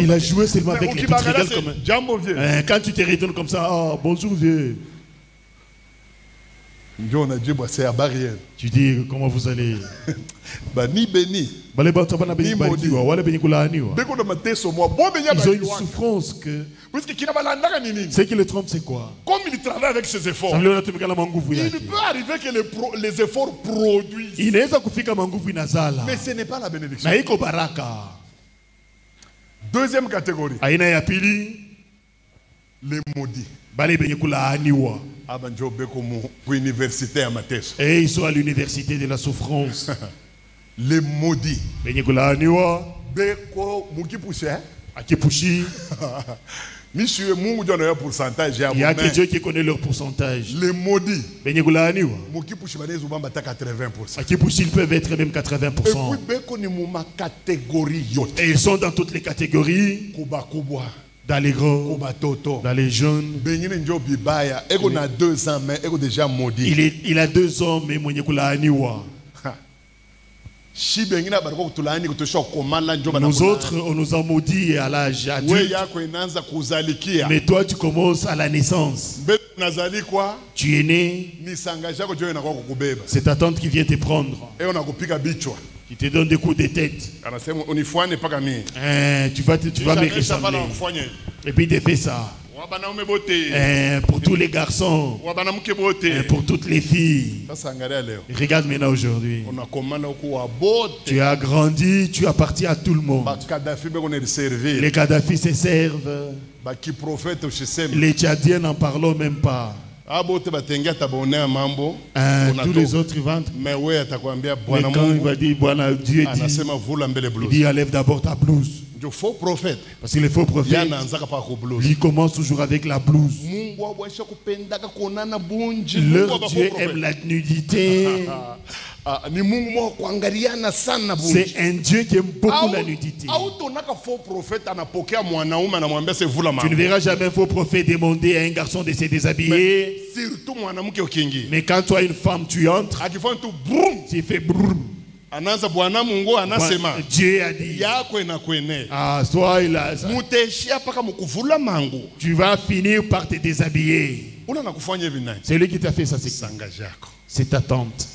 Il a joué seulement avec les petits régales comme quand tu te retournes comme ça, oh, bonjour vieux. Tu dis comment vous allez? Ni béni. Ils ont une souffrance que. Ce qui le trompe, c'est quoi? Comme il travaille avec ses efforts, il peut arriver que les efforts produisent. Mais ce n'est pas la bénédiction. Deuxième catégorie. Les maudits. Et ils sont à l'université de la souffrance. Les maudits. akipushi. Monsieur Mungu donne un pourcentage. Il y a que Dieu qui connaît leur pourcentage. Les maudits. Benyegulaaniwa. Mukipushi banez ubamba ta 80%. Akipushi, ils peuvent être même 80%. Et puis beko ni muma catégorie yote. Et ils sont dans toutes les catégories. Kuba kubwa. Dans les gros, dans les jeunes. Il a 2 ans, mais il est déjà maudit. Il a 2 ans, mais il nous autres, on nous a maudits à l'âge adulte. Mais toi, tu commences à la naissance. Tu es né. C'est ta tante qui vient te prendre. Qui te donne des coups de tête. Tu vas me ressembler. Et puis il te fait ça. Pour tous les garçons, pour toutes les filles. Regarde maintenant aujourd'hui. Tu as grandi, tu appartiens à tout le monde. Les Kadhafi se servent. Les Tchadiens n'en parlent même pas. Tous les autres vendent. Mais quand il va dire, voilà, Dieu dit, il dit, enlève d'abord ta blouse. Parce que les faux prophètes, ils commencent toujours avec la blouse. Leur Dieu aime la nudité. C'est un Dieu qui aime beaucoup la nudité. Tu ne verras jamais un faux prophète demander à un garçon de se déshabiller. Mais quand tu as une femme, tu entres. Tu fais brrr. Dieu a dit, soit il a, tu vas finir par te déshabiller. C'est lui qui t'a fait ça. C'est ta tante.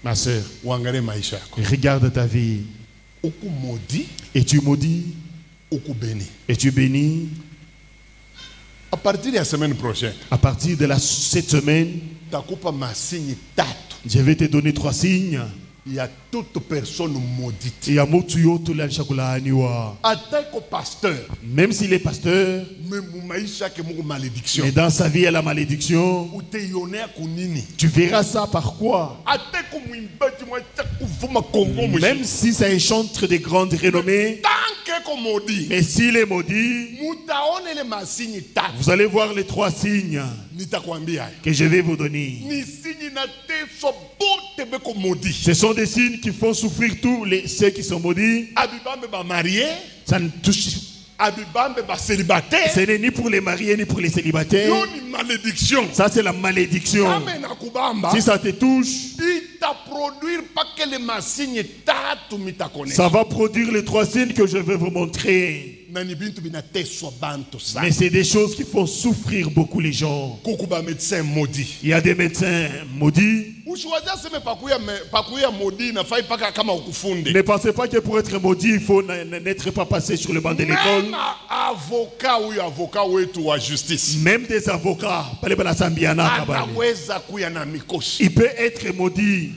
Ma soeur, regarde ta vie. Et tu maudis. Et tu bénis. À partir de la semaine prochaine, à partir de cette semaine, je vais te donner 3 signes. Il y a toute personne maudite. Pasteur. Même s'il est pasteur, mais dans sa vie il y a la malédiction. Tu verras ça par quoi? Même si c'est un chanteur de grande renommée, mais s'il est maudit, vous allez voir les 3 signes que je vais vous donner. Ce sont des signes qui font souffrir tous ceux qui sont maudits. Ça ne touche ce n'est ni pour les mariés ni pour les célibataires. Ça c'est la malédiction. Si ça te touche, ça va produire les 3 signes que je vais vous montrer. Mais c'est des choses qui font souffrir beaucoup les gens. Il y a des médecins maudits. Ne pensez pas que pour être maudit, il faut n'être pas passé sur le banc de l'école. Même des avocats, il peut être maudit.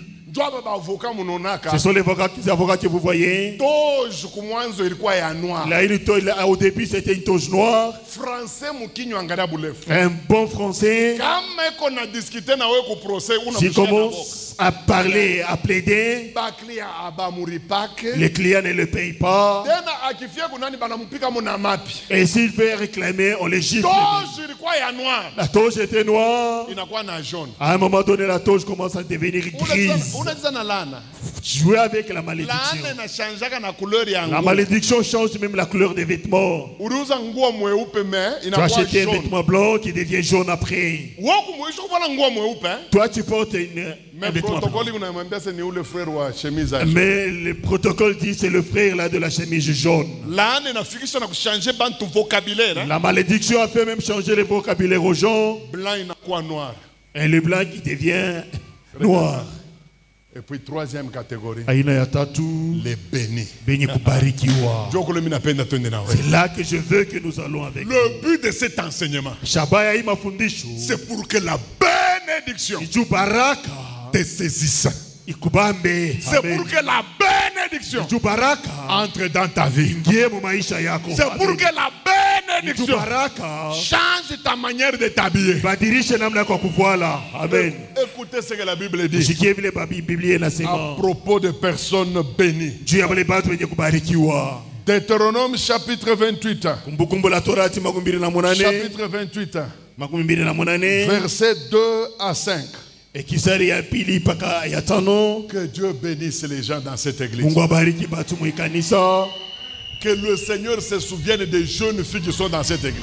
Ce sont les avocats que vous voyez. Là, au début, c'était une toge noire. Un bon français. S'il commence à parler, à plaider, les clients ne le payent pas. Et s'il fait réclamer, on les gifle. La toge était noire. À un moment donné, la toge commence à devenir grise. Jouer avec la malédiction. La malédiction change même la couleur des vêtements. Tu as acheté un vêtement blanc qui devient jaune après. Toi, tu portes un vêtement blanc. Mais le protocole dit c'est le frère là de la chemise jaune. La malédiction a fait même changer le vocabulaire aux gens. Et le blanc qui devient noir. Et puis 3e catégorie, les bénis. C'est là que je veux que nous allons avec. Le but de cet enseignement, c'est pour que la bénédiction te saisisse. C'est pour que la bénédiction entre dans ta vie. C'est pour que la bénédiction change ta manière de t'habiller. Amen. Écoutez ce que la Bible dit à propos de personnes bénies. Deutéronome chapitre 28. Chapitre 28. Versets 2 à 5. Que Dieu bénisse les gens dans cette église. Que le Seigneur se souvienne des jeunes filles qui sont dans cette église.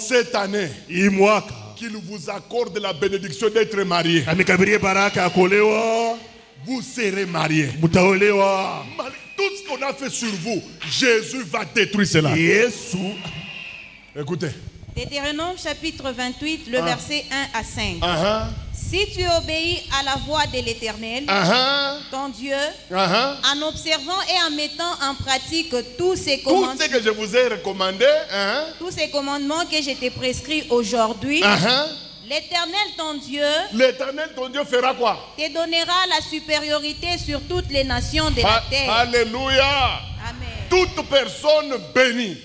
Cette année, qu'il vous accorde la bénédiction d'être mariés. Vous serez mariés. Tout ce qu'on a fait sur vous, Jésus va détruire cela. Écoutez. Deutéronome chapitre 28, le verset 1 à 5. Si tu obéis à la voix de l'Éternel, ton Dieu, en observant et en mettant en pratique tous ces commandements, tout ce que je vous ai recommandé, tous ces commandements que je t'ai prescrits aujourd'hui, l'Éternel ton Dieu fera quoi? te donnera la supériorité sur toutes les nations de la terre. Alléluia. Amen. Toute personne bénie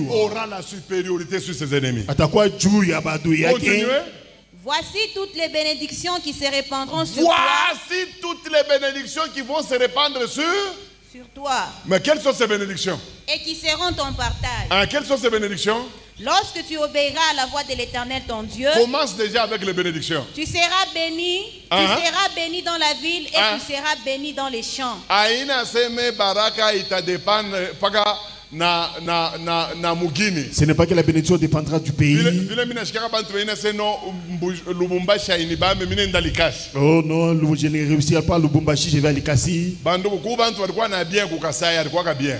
aura la supériorité sur ses ennemis. Continuez. Voici toutes les bénédictions qui se répandront sur toi. Voici toutes les bénédictions qui vont se répandre sur toi. Mais quelles sont ces bénédictions? Et qui seront ton partage. Quelles sont ces bénédictions? Lorsque tu obéiras à la voix de l'Éternel ton Dieu, commence déjà avec les bénédictions. Tu seras béni, tu seras béni dans la ville et tu seras béni dans les champs. Aina seme baraka itadepend paga ce n'est pas que la bénédiction dépendra du pays. Oh non, je ne réussirai pas à Lubumbashi, je vais à Likasi.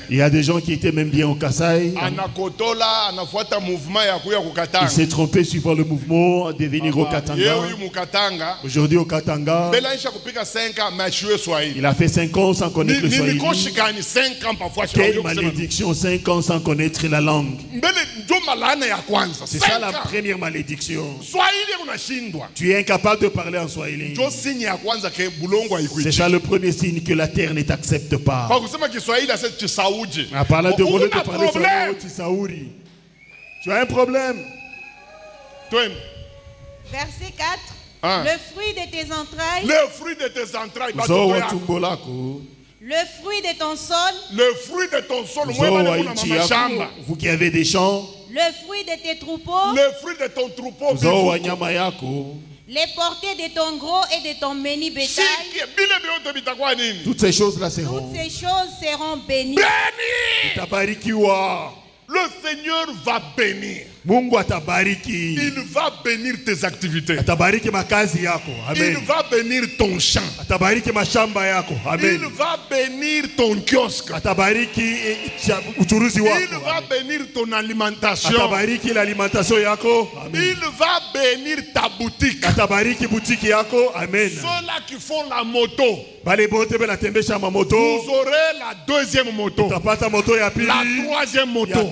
Il y a des gens qui étaient même bien au Kasaï. Ils s'est trompé suivant le mouvement de venir au Katanga. Aujourd'hui au Katanga, il a fait 5 ans sans connaître le Swahili. Quelle malédiction! 5 ans sans connaître la langue. C'est ça la première malédiction. Tu es incapable de parler en Swahili. C'est ça le premier signe que la terre ne t'accepte pas. En parlant de voler de parler Swahili, tu as un problème. Verset 4. Le fruit de tes entrailles. Le fruit de tes entrailles. Le fruit de ton sol. Le fruit de ton sol. Vous qui avez des champs. Le fruit de tes troupeaux. Le fruit de ton troupeau. Les portées de ton gros et de ton béni bétail. Toutes ces choses-là seront. Toutes ces choses seront bénies. Le Seigneur va bénir. Il va bénir tes activités. Il va bénir ton champ. Il va bénir ton kiosque. Il va bénir ton alimentation. Il va bénir ta boutique. Ceux-là qui font la moto, vous aurez la deuxième moto, la troisième moto, et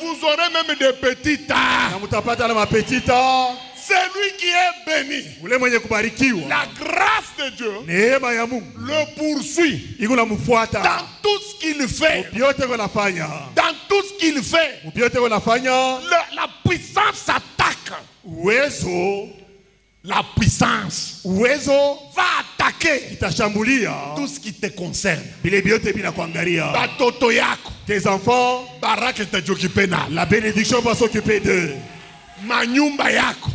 vous aurez même des petites. Celui qui est béni, la grâce de Dieu le poursuit dans tout ce qu'il fait. Dans tout ce qu'il fait, la puissance attaque. La puissance va attaquer tout ce qui te concerne. Tes enfants, la bénédiction va s'occuper d'eux.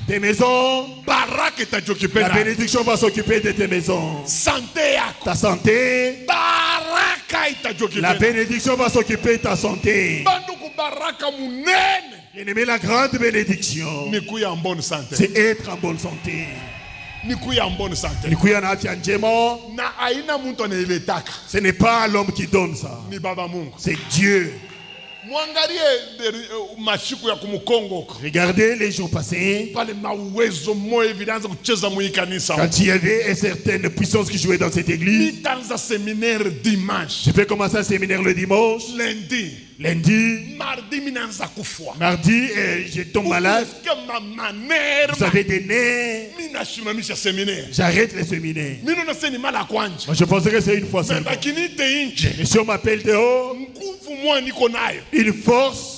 Tes maisons, la bénédiction va s'occuper de tes maisons. Ta santé, la bénédiction va s'occuper de ta santé. Bien-aimé, la grande bénédiction, c'est être en bonne santé. Ce n'est pas l'homme qui donne ça, c'est Dieu. Regardez les jours passés, quand il y avait une certaine puissance qui jouait dans cette église. Je peux commencer un séminaire le dimanche, lundi, mardi, je tombe malade. Vous avez des nerfs. J'arrête les séminaires. Moi, je penserais que c'est une fois seulement. Mais si on m'appelle dehors, une force